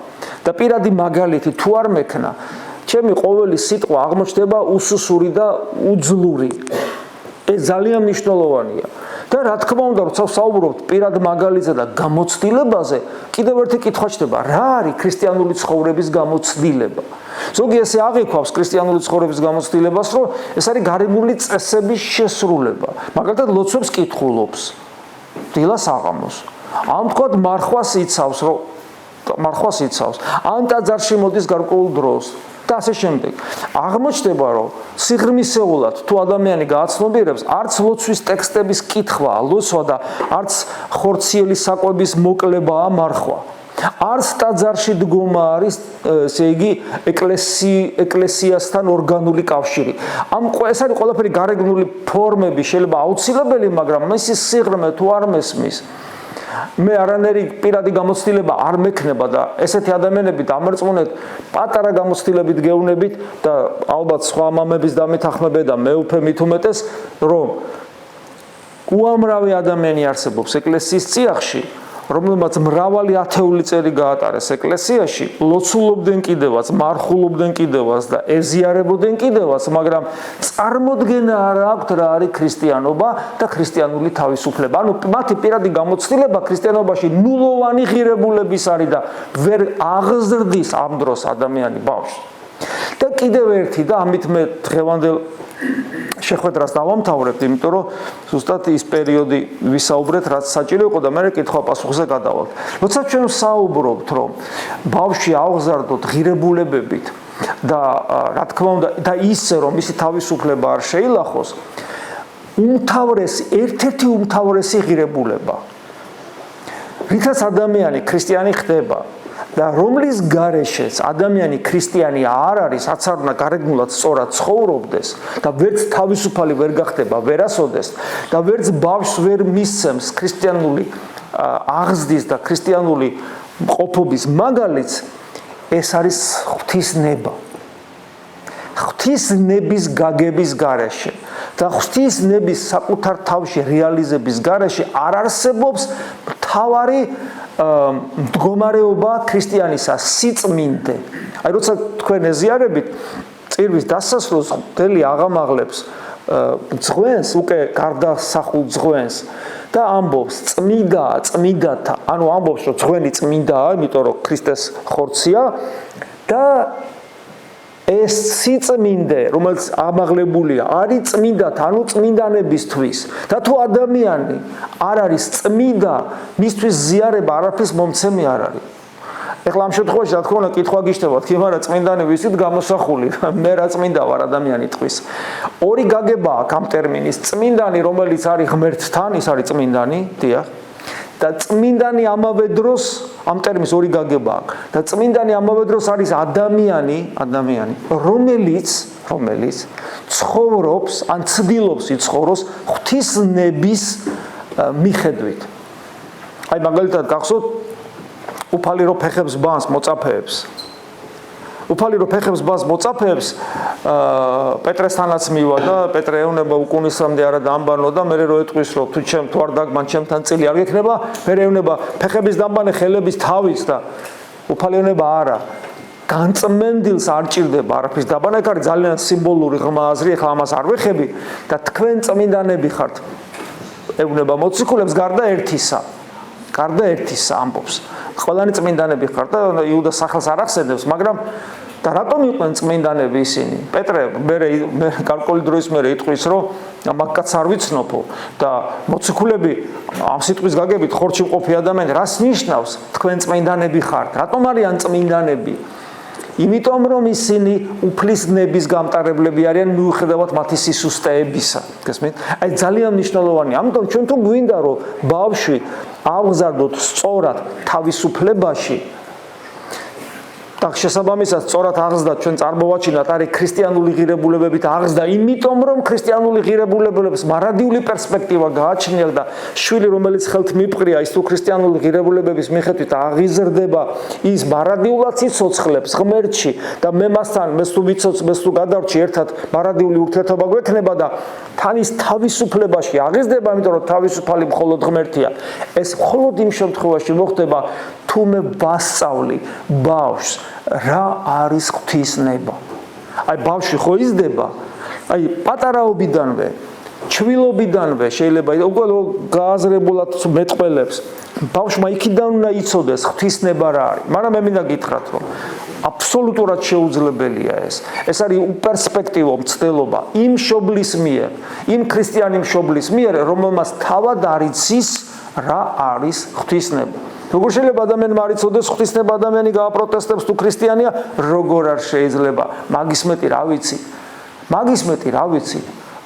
და პირადი მაგალითი თუ არ მექნა, ჩემი ყოველი სიტყვა აღმოჩნდება უსუსური და უძლური. ეს ძალიან მნიშვნელოვანია. და რა თქმა უნდა, როცა ვსაუბრობთ პირად მაგალითზე და გამოცდილებაზე, კიდევ ერთი კითხვა ჩდება, რა არის ქრისტიანული ცხოვრების გამოცდილება? ზოგი ესე აღიქვავს ქრისტიანული ცხოვრების გამოცდილებას, რომ ეს არის გარემული წესების შესრულება. მაგალითად, ლოცვებს კითხულობს, დილას აღამოს. ამ თქვათ მარხვას იცავს, ან ტაძარში მოდის გარკვეულ დროს და ასე შემდეგ. აღმოჩნდება, რომ სიღრმისეულად თუ ადამიანი გააცნობიერებს, არც ლოცვის ტექსტების კითხვა, ლოცვა და არც ხორციელი საკვების მოკლებაა მარხვა. არც ტაძარში დგომა არის, ესე იგი, ეკლესიასთან ორგანული კავშირი. ეს არის ყველაფერი გარეგნული ფორმები, შეიძლება აუცილებელი, მაგრამ მისი სიღრმე თუ არ მესმის, მე არანაირი პირადი გამოცდილება არ მექნება და ესეთი ადამიანები დამერწმუნეთ პატარა გამოცდილებით გეუნებით და ალბათ სხვა მამების დამეთანხმებენ და მე უფრო მით უმეტეს, რომ უამრავი ადამიანი არსებობს ეკლესიის წიაღში, რომელმაც მრავალი ათეული წელი გაატარეს ეკლესიაში, ლოცულობდნენ კიდევაც, მარხულობდნენ კიდევაც და ეზიარებოდნენ კიდევაც, მაგრამ წარმოდგენა არ აქვთ რა არის ქრისტიანობა და ქრისტიანული თავისუფლება. ანუ მათი პირადი გამოცდილება ქრისტიანობაში ნულოვანი ღირებულების არის და ვერ აღზრდის ამ დროს ადამიანი ბავშვს. და კიდევ ერთი და ამით მე დღევანდელ შეხვედრას დავამთავრებთ, იმიტომ რომ ზუსტად ის პერიოდი ვისაუბრეთ, რაც საჭირო იყო და მე კითხვა-პასუხზე გადავალთ. როცა ჩვენ ვსაუბრობთ, რომ ბავშვი აღზარდოთ ღირებულებებით და რა თქმა უნდა და ისე რომ მისი თავისუფლება არ შეილახოს, ერთ-ერთი უმთავრესი ღირებულება, რითაც ადამიანი ქრისტიანი ხდება და რომლის გარეშეც ადამიანი ქრისტიანი არ არის, რაც არ უნდა გარეგნულად სწორად ცხოვრობდეს და ვერც თავისუფალი ვერ გახდება ვერასოდეს და ვერც ბავშვს ვერ მისცემს ქრისტიანული აღზრდის და ქრისტიანული ყოფობის მაგალითს, ეს არის ღვთისნება. ღვთისნების გაგების გარეშე და ღვთისნების საკუთარ თავში რეალიზების გარეშე არ არსებობს მთავარი მდგომარეობა ქრისტიანისა სიწმინდე. აი როცა თქვენ ეზიარებით წირვის დასასრულს მთელი აღამაღლებს ძღვენს, უკვე გარდასახულ ძღვენს და ამბობს წმინდათა, ანუ ამბობს რომ ძღვენი წმინდაა, იმიტომ რომ ქრისტეს ხორცია და ეს სიწმინდე, რომელიც ამაღლებულია, არის წმინდათა, ანუ წმინდანებისთვის. და თუ ადამიანი არ არის წმინდა, მისთვის ზიარება არაფრის მომცემი არ არის. ეხლა ამ შემთხვევაში რა თქმა უნდა კითხვა გიშდებათ, კი მაგრამ წმინდანი ვისით გამოსახული, მე რა წმინდა ვარ ადამიანი ტყვის. ორი გაგება აქვს ამ ტერმინის, წმინდანი, რომელიც არის ღმერთთან, ის არის წმინდანი, დიახ. და წმინდანი ამავე დროს ამ ტერმინს ორი გაგება აქვს და წმინდანი ამავე დროს არის ადამიანი, რომელიც ცხოვრობს, ან ცდილობს იცხოვროს ღვთისნების მიხედვით. აი მაგალითად გახსოვთ უფალი რო ფეხებს ბანს მოწაფეებს, პეტრესთანაც მივა და პეტრე ეუბნება უკუნისამდე არა დამბანო და მე რო ეტყვის რომ თუ არ დაგმან ჩემთან წილი არ გექნება, მე ეუბნება ფეხების დამბანე ხელების თავის და უფალი ეუბნება არა. განწმენდილს არ ჭირდება არაფრის დაბანა, ეგ არის ძალიან სიმბოლური ღრმა აზრი, ახლა ამას არ ვეხები და თქვენ წმინდანები ხართ. ეუბნება მოციქულებს გარდა ერთისა ამბობს. ყველანი წმინდანები ხართ და იუდას სახელს არ ახსენებს, მაგრამ და რატომ იყვნენ წმინდანები ისინი? პეტრე მე გარკვეული დროის მერე იტყვის, რომ მაგკაც არ ვიცნობო და მოციქულები ამ სიტყვის გაგებით ხორცში მყოფი ადამიანი რას ნიშნავს? თქვენ წმინდანები ხართ. რატომ არიან წმინდანები? იმიტომ რომ ისინი უფლისნების გამტარებლები არიან მიუხედავად მათი სისუსტეებისა. გესმით? აი ძალიან მნიშვნელოვანია. ამიტომ ჩვენ თუ გვინდა რომ ბავშვი აღზარდოთ სწორად თავისუფლებაში და შესაბამისად სწორად აღზრდა ჩვენ წარმოვაჩინოთ არის ქრისტიანული ღირებულებებით აღზრდა, იმიტომ რომ ქრისტიანული ღირებულებების მარადიული პერსპექტივა გააჩნია და შვილი რომელიც ხელთ მიპყრია ის თუ ქრისტიანული ღირებულებების მიხედვით აღიზრდება, ის მარადიულად სიცოცხლებს ღმერთში და მე მასთან მე თუ გადავრჩი ერთად მარადიული ურთიერთობა გვექნება და თან ის თავისუფლებაში აღიზრდება, იმიტომ რომ თავისუფალი მხოლოდ ღმერთია. ეს მხოლოდ იმ შემთხვევაში მოხდება თუ მე ვასწავლი ბავშვს რა არის ღვთისნება. აი ბავშვი ხო იზრდება, აი პატარაობიდანვე, ჩვილობიდანვე შეიძლება უკვე გააზრებულად მეტყველებს. ბავშვმა იქიდან უნდა იცოდეს ღვთისნება რა არის. მაგრამ მე მინდა გითხრათ, რომ აბსოლუტურად შეუძლებელია ეს. ეს არის უპერსპექტივო მცდელობა იმ მშობლის მიერ, იმ ქრისტიანი მშობლის მიერ, რომელმაც თავად არ იცის რა არის ღვთისნება. როგორ შეიძლება ადამიანმა არ იცოდეს ღვთისნება, ადამიანი გააპროტესტებს თუ ქრისტიანია, როგორ არ შეიძლება. მაგის მეტი რა ვიცი,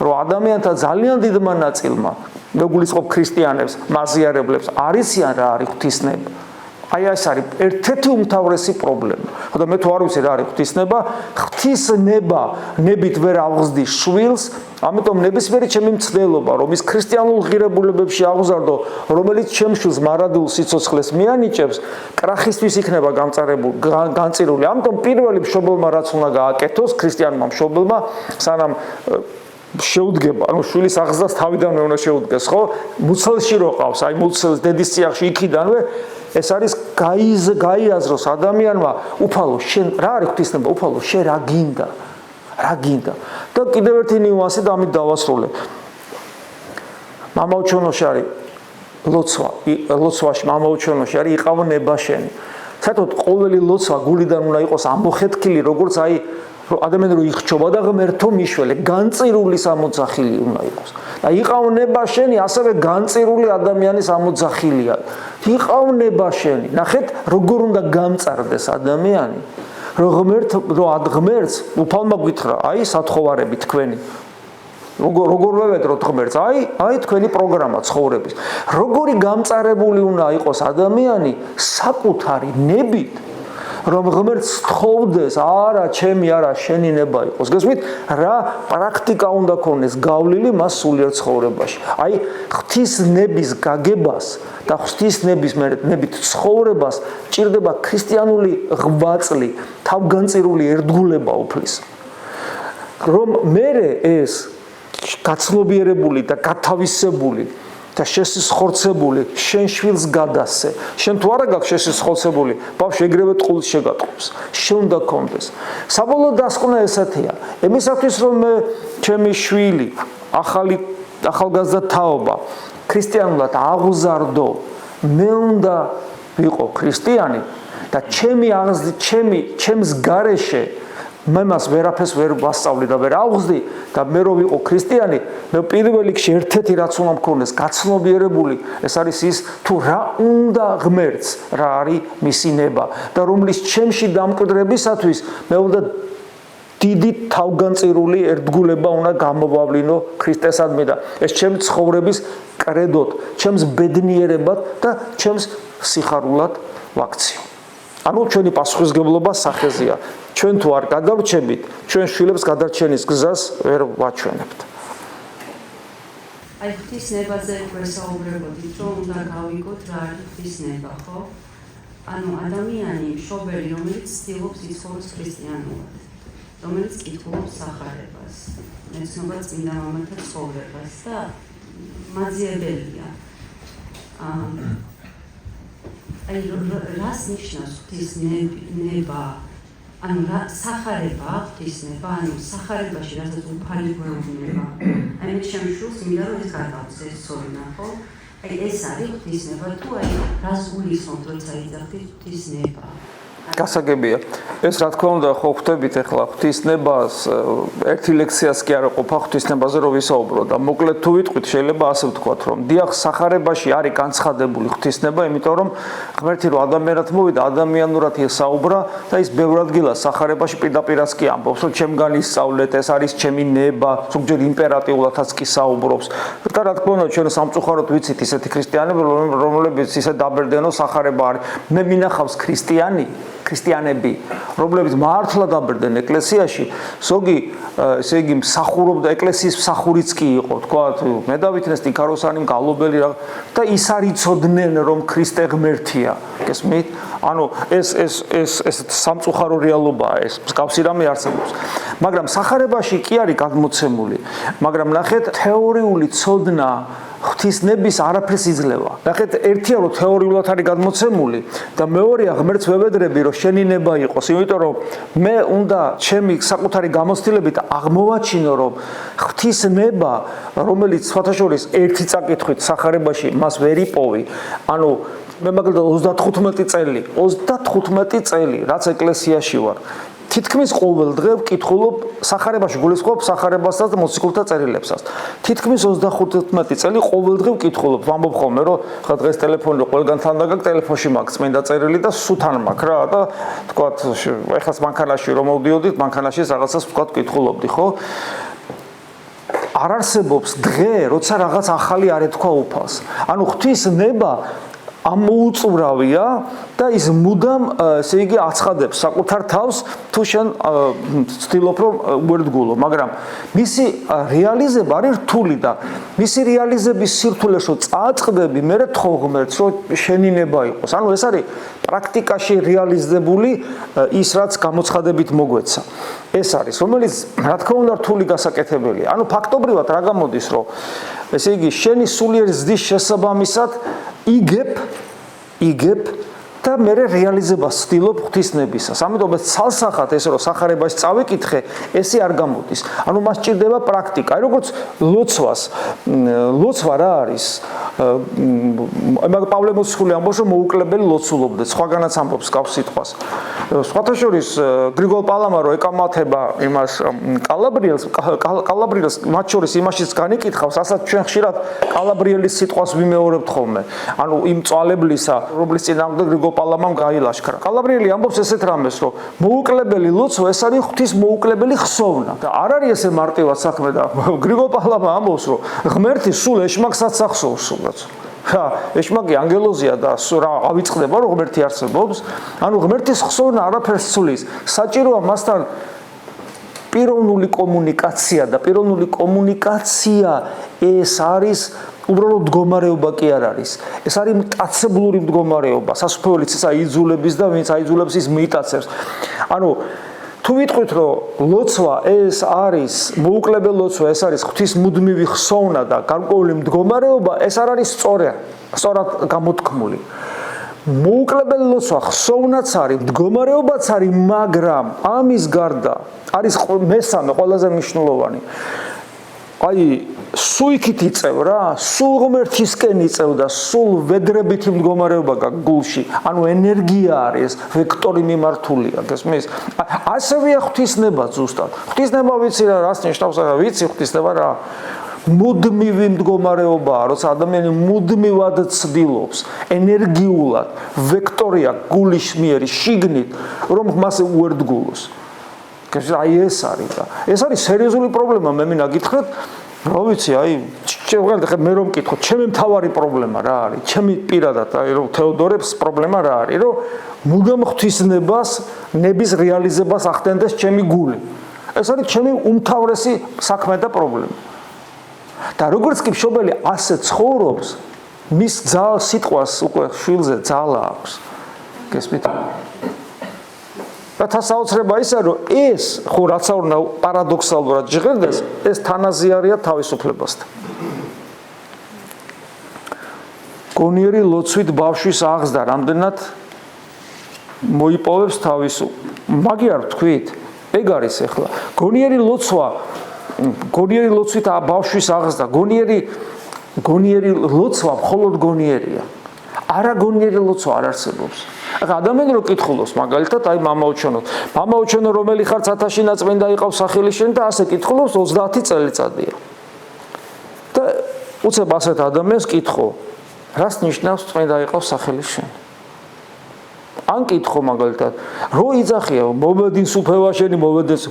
რომ ადამიანთა ძალიან დიდმა ნაწილმა, მეგულისხმობ ქრისტიანებს, მაზიარებლებს, არ იციან რა არის ღვთისნება. აი ეს არის ერთ-ერთი უმთავრესი პრობლემა. ხოდა მე თუ არ ვიცი რა არის ღვთისნება, ღვთისნება ნებით ვერ აღზრდის შვილს, ამიტომ ნებისმიერი ჩემი მცდელობა, რომ ის ქრისტიანულ ღირებულებებში აღზარდო, რომელიც ჩემ შვილს მარადულ სიცოცხლეს მიანიჭებს, კრახისთვის იქნება განწირული. ამიტომ პირველი მშობელმა რაც უნდა გააკეთოს, ქრისტიანმა მშობელმა, სანამ შეუდგება, ანუ შვილის აღზრდას თავიდანვე უნდა შეუდგეს, ხო? მუცელში რო ყავს, აი მუცელს დედის წიაღში იქიდანვე ეს არის გაიაზროს ადამიანმა, უფალო, შენ რა არის ღვთისნება, უფალო, შენ რა გინდა? და კიდევ ერთი ნიუანსი და ამით დავასრულებ. მამაუჩვენოში არის ლოცვაში მამაუჩვენოში არის იყავ ნება-შენი. საერთოდ ყოველი ლოცვა გულიდან უნდა იყოს ამოხეთქილი, როგორც აი ადამიანი რო იხჩობა და ღმერთო მიშველე, განწირული სამოძახილი უნდა იყოს. და იყავ ნება-შენი, ასევე განწირული ადამიანის ამოძახილია. იყავ ნება-შენი. ნახეთ, როგორ უნდა გამწარდეს ადამიანი, რომ ღმერთს უფალმა გითხრა, აი სათხოვარები თქვენი. როგორ ვევედროთ ღმერთს? აი თქვენი პროგრამა ცხოვრების. როგორი გამწარებული უნდა იყოს ადამიანი საკუთარი ნებით, რომ ღმერთს თხოვდეს, არა ჩემი, არა შენი ნება იყოს. გესმით, რა პრაქტიკა უნდა ქონდეს გავლილი მას სულიერ ცხოვრებაში. აი ღვთისნების გაგებას და ღვთისნებით ცხოვრებას ჭირდება ქრისტიანული ღვაწლი, თავგანწირული ერთგულება უფლის. რომ მერე ეს გაცნობიერებული და გათავისებული და შესისხორცებული შენ შვილს გადასცე. შენ თუ არა გაქვს შესისხორცებული, ბავშვი ეგრევე ტყუილს შეგატყობს. შენ უნდა გქონდეს. საბოლოო დასკვნა ესეთია. იმისათვის რომ მე ჩემი შვილი ახალგაზრდა თაობა ქრისტიანულად აღუზარდო, მე უნდა ვიყო ქრისტიანი და ჩემს გარეშე მე მას ვერაფერს ვერ ვასწავლი და ვერ აღზრდი და მე რო ვიყო ქრისტიანი, მე პირველ რიგში ერთ-ერთი რაც უნდა მქონდეს გაცნობიერებული, ეს არის ის თუ რა უნდა ღმერთს, რა არის მისი ნება და რომლის ჩემში დამკვიდრებისათვის მე უნდა დიდი თავგანწირული ერთგულება უნდა გამოვავლინო ქრისტესადმი და ეს ჩემი ცხოვრების კრედოდ, ჩემს ბედნიერებად და ჩემს სიხარულად ვაქციო. ანუ ჩვენი პასუხისმგებლობა სახეზეა. ჩვენ თუ არ გადავრჩებით, ჩვენ შვილებს გადარჩენის გზას ვერ ვაჩვენებთ. აი ღვთისნებაზე გვესაუბრებოდით, რომ უნდა გავიგოთ რა არის ღვთისნება, ხო? ანუ ადამიანი მშობელი, რომელიც ცდილობს იცხოვროს ქრისტიანულად, რომელიც კითხულობს სახარებას, ეცნობა წმინდა მამათა ცხოვრებას და მაძიებელია. აი რას ნიშნავს ღვთისნება? ანუ სახარება, ღვთისნება, ანუ სახარებაში რასაც უფალი გვეუბნება. აი მე ჩემ შვილს მინდა რომ ეს გადავწეს ეს ცოდნა, ხო? აი ეს არის ღვთისნება თუ აი რას გულისხმობთ როცა იძახით ღვთისნება? გასაგებია. ეს რა თქმა უნდა ხო ხვდებით ახლა ღვთისნებას ერთი ლექციას კი არა ყოფა ღვთისნებაზე რომ ვისაუბრო და მოკლედ თუ ვიტყვით შეიძლება ასე ვთქვათ რომ დიახ სახარებაში არის განცხადებული ღვთისნება, იმიტომ რომ ღმერთი რომ ადამიანად მოვიდა ადამიანურად ესაუბრა და ის ბევრ ადგილას სახარებაში პირდაპირაც კი ამბობს რომ ჩემგან ისწავლეთ, ეს არის ჩემი ნება, ზოგჯერ იმპერატიულადაც კი საუბრობს. და რა თქმა უნდა ჩვენ სამწუხაროდ ვიცით ისეთი ქრისტიანები რომლებიც ისე დაბერდენო სახარება არის. მე მინახავს ქრისტიანები, რომლებიც მართლა დაბერდნენ ეკლესიაში, ზოგი ესე იგი მსახურობდა ეკლესიის მსახურიც კი იყო, თქვა მე დავითნეს ტიქაროსანი მგალობელი რა და ის არ იცოდნენ რომ ქრისტე ღმერთია. გესმით? ანუ ეს სამწუხარო რეალობაა, ეს მსგავსი რამე არსებობს. მაგრამ სახარებაში კი არის გადმოცემული, მაგრამ ნახეთ თეორიული ცოდნა ღვთისნების არაფერს იძლევა. ნახეთ, ერთია რომ თეორიულად არის გადმოცემული და მეორეა ღმერთს ვევედრები რომ შენი ნება იყოს, იმიტომ რომ მე უნდა ჩემი საკუთარი გამოცდილებით აღმოვაჩინო რომ ღვთისნება, რომელიც სხვათაშორის ერთი წაკითხვით სახარებაში მას ვერ იპოვი, ანუ მე მაგალითად 35 წელი, რაც ეკლესიაში ვარ, თითქმის ყოველ დღე ვკითხულობ სახარებაში გულისხმობ სახარებასაც და მოციქულთა წერილებსაც. თითქმის 25 წელი ყოველ დღე ვკითხულობ, ვამბობ ხოლმე, რომ ხა დღეს ტელეფონი ყველგან თან დაგაკ ტელეფონში მაქვს წმინდა წერილი და სუთან მაქვს რა და თქვათ ეხლა მანქანაში რომ მოვდიოდით, მანქანაში რაღაცას თქვათ ვკითხულობდი, ხო? არ არსებობს დღე, როცა რაღაც ახალი არ ეთქვა უფალს. ანუ ღვთის ნება ამოუწურავია და ის მუდამ ესე იგი აცხადებს საკუთარ თავს თუ შენ ცდილობ რომ უერთგულო, მაგრამ მისი რეალიზება არის რთული და მისი რეალიზების სირთულეში წააწყდები მე თქო ღმერთს რომ შენინება იყოს. ანუ ეს არის პრაქტიკაში რეალიზებული ის რაც გამოცხადებით მოგვეცა. ეს არის რომელიც რა თქმა უნდა რთული გასაკეთებელია. ანუ ფაქტობრივად რა გამოდის რომ ესე იგი შენი სულიერი ზრდის შესაბამისად იგებ და მე რეალიზებას ვცდილობ ღვთისნებისას. ამიტომ ეს ცალსახად ეს რომ სახარებაში წავიკითხე, ესე არ გამოდის. ანუ მას სჭირდება პრაქტიკა. აი როგორც ლოცვა რა არის? პავლე მოციქული ამბობს რომ მოუკლებელი ლოცულობდეთ. სხვაგანაც ამბობს გავს სიტყვას. სხვათა შორის გრიგოლ პალამა რო ეკამათება იმას კალაბრიელს მათ შორის იმაშიც განიკითხავს, რასაც ჩვენ ხშირად კალაბრიელის სიტყვას ვიმეორებთ ხოლმე. ანუ იმ წვალებლისა, რომლის წინააღმდეგ გრიგოლ პალამამ გაილაშქრა. კალაბრიელი ამბობს ესეთ რამეს, რომ მოუკლებელი ლოცვა ეს არის ღვთის მოუკლებელი ხსოვნა. და არ არის ესე მარტივად საქმე და გრიგოლ პალამა ამბობს, რომ ღმერთი სულ ეშმაკსაც ახსოვს სულაც. ეშმაკი ანგელოზია და რა ავიწყდება რომ ღმერთი არსებობს. ანუ ღმერთის ხსოვნა არაფერს ცulis. საჭიროა მასთან პიროვნული კომუნიკაცია და პიროვნული კომუნიკაცია ეს არის უბრალოდ მდგომარეობა კი არ არის. ეს არის მტაცებლური მდგომარეობა. სასופველიც ის აიძულების და ვინც აიძულებს ის მიიტაცებს. ანუ თუ ვიტყვით რომ ლოცვა ეს არის მოუკლებელი ლოცვა, ეს არის ღვთის მუდმივი ხსოვნა და გარკვეული მდგომარეობა, ეს არ არის სწორად გამოთქმული. მოუკლებელი ლოცვა ხსოვნაც არის, მდგომარეობაც არის, მაგრამ ამის გარდა არის მესამე ყველაზე მნიშვნელოვანი. აი სუიქით იწევ რა, სულ ღმერთისკენ იწევ და სულ ვედრებით მდგომარეობა გაქვს გულში. ანუ ენერგია არის, ვექტორი მიმართულია, გესმის? ასევეა ღვთისნება ზუსტად. ღვთისნება ვიცი რა, რას ნიშნავს რა, ვიცი ღვთისნება რა. მუდმივი მდგომარეობაა, როცა ადამიანი მუდმივად ცდილობს, ენერგიულად, ვექტორია გულის მიერ შიგნით, რომ მას უერთგულოს. აი ეს არის და ეს არის სერიოზული პრობლემა, მე მინდა გითხრათ, რა ვიცი, აი შევღალდე მე რომ მკითხოთ, ჩემი მთავარი პრობლემა რა არის? ჩემი პირადად, აი რომ თეოდორებს პრობლემა რა არის? რომ მუდამ ღვთისნებას, ნების რეალიზებას ახდენდეს ჩემი გული. ეს არის ჩემი უმთავრესი საქმე და პრობლემა. და როგორც კი მშობელი ასე ცხოვრობს, მის სიტყვას უკვე შვილზე ძალა აქვს. გესმით? რათა საოცრება ისა, რომ ეს ხო რაც არ უნდა პარადოქსალურად ჟღერდეს, ეს თანაზიარია თავისუფლებასთან. გონიერი ლოცვით ბავშვის აღზრდა რამდენად მოიპოვებს მაგი არ თქვით? ეგ არის ახლა. გონიერი ლოცვით ბავშვის აღზრდა, გონიერი ლოცვა მხოლოდ გონიერია. არა გონიერი ლოცვა არ არსებობს. ახლა ადამიანი რო კითხულობს მაგალითად აი მამაოჩონო რომელი ხარ ცათაშინა წმინდა იყავს სახელი შენ და ასე კითხულობს 30 წელიწადია. და უცებ ასეთ ადამიანს კითხო, რას ნიშნავს წმინდა იყავს სახელი შენ? ან კითხო მაგალითად, რო იძახია მოვედინს უფევაშენი მოვედეს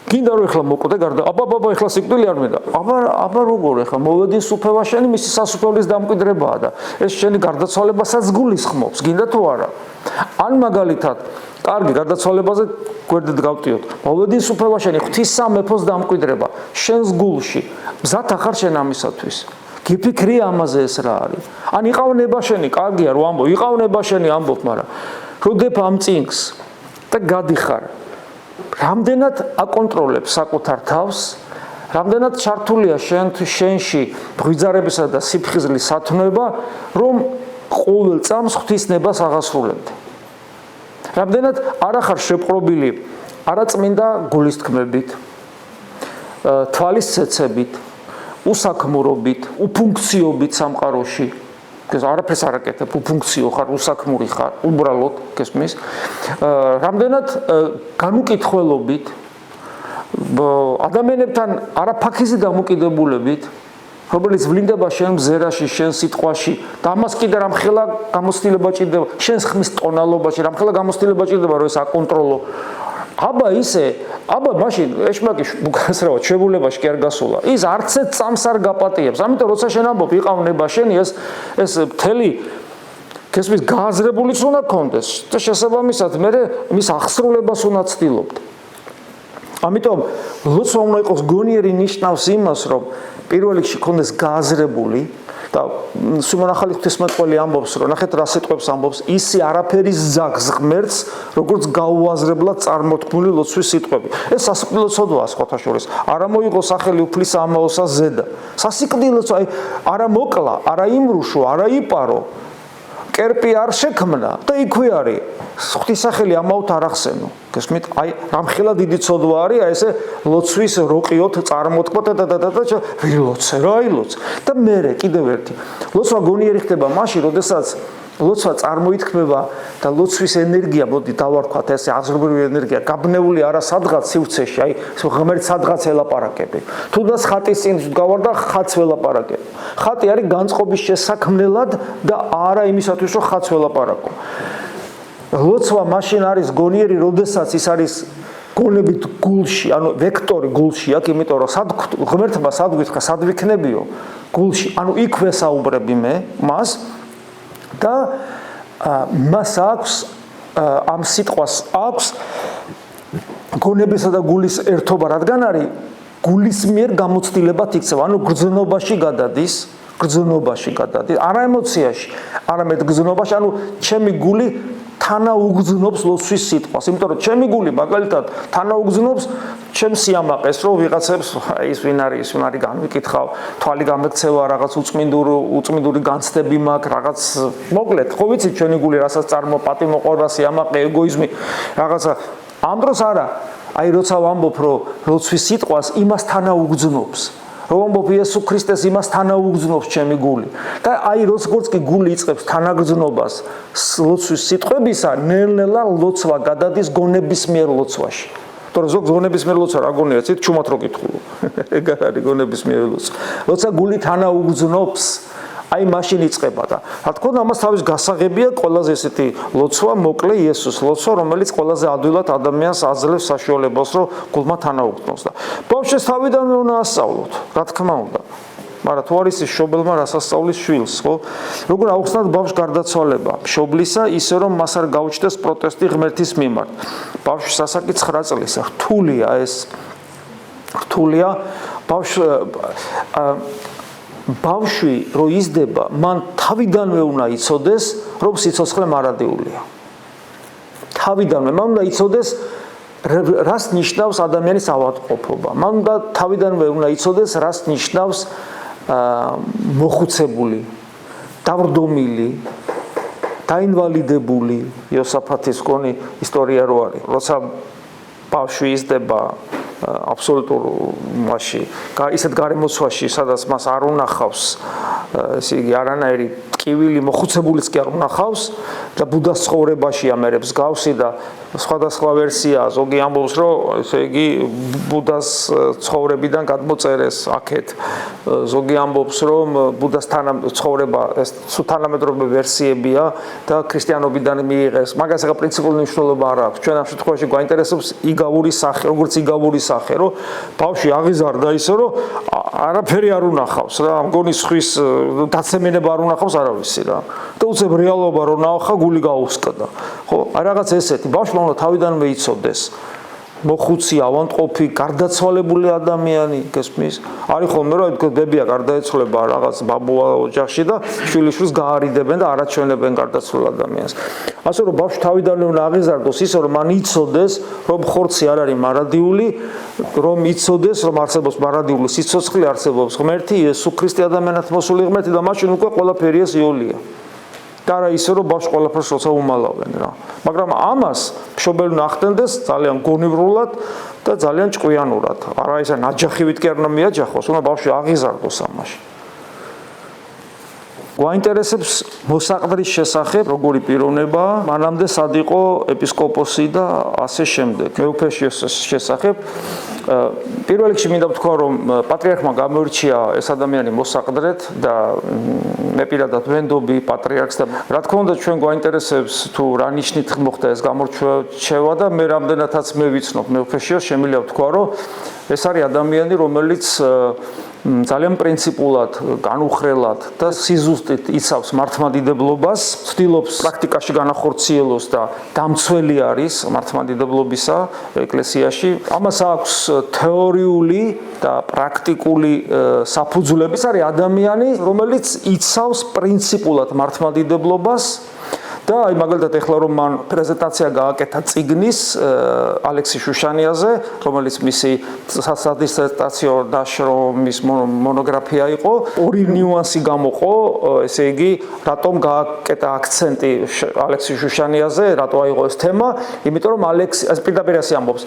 გინდა რომ ეხლა მოკვდე გარდა აბა ეხლა სიკვდილი არ მინდა აბა როგორ ეხლა მოვედინს უფევაშენი მისი სასופველის დამკვიდრებაა და ეს შენი გარდაცვალებასაც გულისხმობს გინდა თუ არა ან მაგალითად კარგი გარდაცვალებაზე გვერდით გავტიოთ მოვედინს უფევაშენი ღვთისამეფოს დამკვიდრება შენს გულში მზად ახარ შენ ამისათვის გიფიქრე ამაზე ეს რა არის ან იყავნება შენი კარგია რომ ამბო იყავნება შენი ამბობ მაგრამ როდებ ამ წინგს და გადიხარ რამდენად აკონტროლებ საკუთარ თავს, რამდენად ჩართულია შენში ღვიძარებისა და სიფხიზლის სათნოება, რომ ყოველ წამს ღვთისნებას აღასრულებდე. რამდენად არ ახარ შეპყრობილი არაწმინდა გულისთქმებით, თვალის ცეცებით, უსაქმურობით, უფუნქციობით სამყაროში. არაფერს არ აკეთებ, უფუნქციო ხარ, უსაქმური ხარ, უბრალოდ გესმის. რამდენად განუკითხველობით ადამიანებთან არაფაქიზი დამოკიდებულებით, რომელიც ვლინდება შენ მზერაში, შენ სიტყვაში და ამას კიდე რამხელა გამოცდილება ჭირდება, შენს ხმის ტონალობაში რამხელა გამოცდილება ჭირდება, რომ ეს აკონტროლო. აბა მაშინ ეშმაკი უკასრავად შებულებაში კი არ გასულა. ის არც ერთ წამს არ გაპატიებს. ამიტომ როცა შენ ამბობ იყავნება შენი ეს მთელი გესმის გააზრებულიც უნდა გქონდეს და შესაბამისად მე მის ახსრულებას უნდა ცდილობდე. ამიტომ ლოცვა უნდა იყოს გონიერი ნიშნავს იმას, რომ პირველ რიგში გქონდეს გააზრებული და სულმან ახალი ღვთისმეტყველი ამბობს, რომ ნახეთ რა სიტყვებს ამბობს, ისი არაფერის ზაგს ღმერთს, როგორც გაუაზრებლად წარმოთქმული ლოცვის სიტყვები. ეს სასიკვდილოცოდაა სხვათა შორის. არა მოიღო სახელი უფლისა ამაოსა ზედა. სასიკვდილოც არა მოკლა, არა იმრუშო, არა იპარო. კერპი არ შექმნა და იქვე არის. ღვთისახელი ამაოდ არ ახსენო. გესმით? რამხელა დიდი ცოდვა არის, ესე ლოცვის როყიოთ წარმოთქვა და ვილოცე, რა ილოცე. და მერე კიდევ ერთი. ლოცვა გონიერი ხდება მაშინ, როდესაც ლოცვა წარმოითქმება და ლოცვის ენერგია, მოდი დავარქვათ ესე აზრობრივი ენერგია, გაბნეული არა სადღაც სივრცეში, ღმერთს სადღაც ელაპარაკები. თუნდაც ხატის წინ გავარ და ხატს ველაპარაკები. ხატი არის განწყობის შესაქმნელად და არა იმისათვის, რომ ხატს ველაპარაკო. ლოცვა მაშინ არის გონიერი, როდესაც ის არის გონებით გულში, ანუ ვექტორი გულში აქვს, იმიტომ რომ ღმერთმა სად გითხრა, სად ვიქნებიო? გულში. ანუ იქ ვესაუბრები მე მას და მას აქვს ამ სიტყვას აქვს გონებისა და გულის ერთობა, რადგან არის გულის მიერ გამოცდილებად იქცევა, ანუ გრძნობაში გადადის, არა ემოციაში, არამედ გრძნობაში, ანუ ჩემი გული თანაუგრძნობს ლოცვის სიტყვას, იმიტომ რომ ჩემი გული მაგალითად თანაუგრძნობს ჩემს სიამაყეს, რომ ვიღაცებს ის ვინ არის განვიკითხავ, თვალი გამექცევა, რაღაც უწმინდური განცდები მაქვს, რაღაც მოკლედ, ხო ვიცით ჩვენი გული რასაც წარმოპატი მოყვა, სიამაყე, ეგოიზმი, რაღაცა ამ დროს არა, როცა ვამბობ, რომ ლოცვის სიტყვას იმას თანაუგრძნობს რომ ამბობ იესო ქრისტეს იმას თანაუგრძნობს ჩემი გული და როგორც კი გული იწყებს თანაგრძნობას ლოცვის სიტყვებისა, ნელ-ნელა ლოცვა გადადის გონების მიერ ლოცვაში. თორე ზოგ გონების მიერ ლოცვა რა გონია, ცით ჩუმად რო კითხულობ. ეგ არის გონების მიერ ლოცვა. როცა გული თანაუგრძნობს, მაშინ იწყება და რა თქმა უნდა ამას თავის გასაღებია ყველაზე ესეთი ლოცვა, მოკლე იესოს ლოცვა, რომელიც ყველაზე ადვილად ადამიანს აძლევს საშუალებას, რომ გულმა თანაუგრძნოს და ბავშვს თავიდანვე უნდა ასწავლოთ, რა თქმა უნდა. მაგრამ თუ არის ის მშობელმა რას ასწავლის შვილს, ხო? როგორ აუხსნათ ბავშვს გარდაცვალება მშობლისა, ისე რომ მას არ გაუჩნდეს პროტესტი ღმერთის მიმართ. ბავშვს ასაკი 9 წლისა, რთულია ბავშვი რო იზრდება, მან თავიდანვე უნდა იცოდეს, რომ სიცოცხლე მარადიულია. თავიდანვე მან უნდა იცოდეს, რას ნიშნავს ადამიანის ავადმყოფობა. მან უნდა თავიდანვე უნდა იცოდეს, რას ნიშნავს მოხუცებული, დავრდომილი, დაინვალიდებული, იოსაფათის გონი ისტორია რო არის. როცა ბავშვი იზრდება აბსოლუტურ მასში, ისეთ გარემოცვაში, სადაც მას არ უნახავს, ესე იგი არანაირი ტკივილი, მოხუცებულიც კი არ უნახავს და ბუდას ცხოვრებაში ამერებს გავსი და სხვადასხვა ვერსია, ზოგი ამბობს, რომ ესე იგი ბუდას ცხოვრებიდან გადმოწერეს აქეთ, ზოგი ამბობს, რომ ბუდას ცხოვრება ეს თანამედროვე ვერსიებია და ქრისტიანობიდან მიიღეს. მაგას ახლა პრინციპული მნიშვნელობა არ აქვს. ჩვენ ამ შემთხვევაში გვაინტერესებს იგავური სახე, როგორც იგავური სახე, რომ ბავშვი აღიზარდა ისე, რომ არაფერი არ უნახავს რა, მგონი სხვის დაცემინება არ უნახავს არავისი რა. და უცებ რეალობა რო ნახა, გული გაუსკდა. ხო, რაღაც ესეთი ბავშვმა უნდა თავიდანვე იცოდეს. მოხუცი, ავადმყოფი, გარდაცვალებული ადამიანი, გესმის? არის ხოლმე რა, ბებია გარდაეცვალება რაღაც ბაბუა ოჯახში და შვილიშვილს გაარიდებენ და არაჩვენებენ გარდაცვალ ადამიანს. ასე რომ ბავშვი თავიდანვე უნდა აღიზარდოს ისე, რომ მან იცოდეს, რომ ხორცი არ არის მარადიული, რომ იცოდეს, რომ არსებობს მარადიული სიცოცხლე, არსებობს ღმერთი, იესო ქრისტე ადამიანად მოსული ღმერთი და მაშინ უკვე ყველაფერი ეს იოლია. და არა ისე, რომ ბავშვს ყველაფერს როცა უმალავენ რა. მაგრამ ამას მშობელი უნდა ახდენდეს ძალიან გონივრულად და ძალიან ჭკვიანურად. არა ისე ნაჯახივით კი არ უნდა მიაჯახოს, უნდა ბავშვი აღიზარდოს ამაში. გვაინტერესებს მოსაყდრის შესახებ, როგორი პიროვნებაა, მანამდე სად იყო ეპისკოპოსი და ასე შემდეგ. მეუფეშიოს შესახებ პირველ რიგში მინდა ვთქვა, რომ პატრიარქმა გამოირჩია ეს ადამიანი მოსაყდრედ და მე პირადად ვენდობი პატრიარქს და რა თქმა უნდა ჩვენ გვაინტერესებს თუ რა ნიშნით მოხდა ეს გამორჩევა და მე რამდენადაც მე ვიცნობ მეუფეშიოს, შემიძლია ვთქვა, რომ ეს არის ადამიანი, რომელიც ძალიან პრინციპულად, განუხრელად და სიზუსტით იცავს მართლმადიდებლობას, ცდილობს პრაქტიკაში განახორციელოს და დამცველი არის მართლმადიდებლობისა ეკლესიაში. ამას აქვს თეორიული და პრაქტიკული საფუძვლები. ეს არის ადამიანი, რომელიც იცავს პრინციპულად მართლმადიდებლობას და აი მაგალითად ეხლა რომ მან პრეზენტაცია გააკეთა წიგნის ალექსი შუშანიაზე, რომელიც მისი სადისერტაციო ნაშრომის მონოგრაფია იყო, ორი ნიუანსი გამოყო, ესე იგი, რატომ გააკეთა აქცენტი ალექსი შუშანიაზე, რატო აიღო ეს თემა, იმიტომ რომ ეს პირდაპირ ასე ამბობს,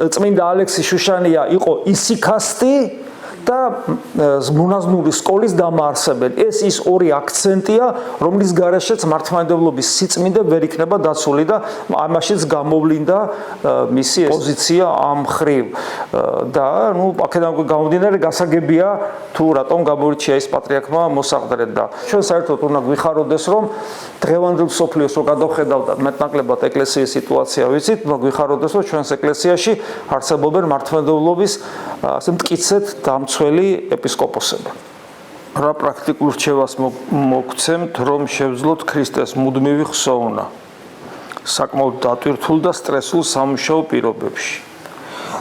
წმინდა ალექსი შუშანია იყო ისიქასტი და მონაზვნური სკოლის დამაარსებელი. ეს ის ორი აქცენტია, რომლის გარეშეც მართლმადიდებლობის სიწმინდე ვერ იქნება დაცული და ამაშიც გამოვლინდა მისი პოზიცია ამ ხრივ. და ნუ აქედან გამომდინარე გასაგებია თუ რატომ გამოირჩია ის პატრიარქმა მოსაყდრედ და ჩვენ საერთოდ უნდა გვიხაროდეს, რომ დღევანდელ სოფლიოს რო გადავხედავთ მეტნაკლებად ეკლესიის სიტუაცია ვიცით, უნდა გვიხაროდეს, რომ ჩვენს ეკლესიაში არსებობენ მართლმადიდებლობის ასე მტკიცედ დამცველი ეპისკოპოსები. რა პრაქტიკულ რჩევას მოგცემთ, რომ შევძლოთ ქრისტეს მუდმივი ხსოვნა საკმაოდ დატვირთულ და სტრესულ სამუშაო პირობებში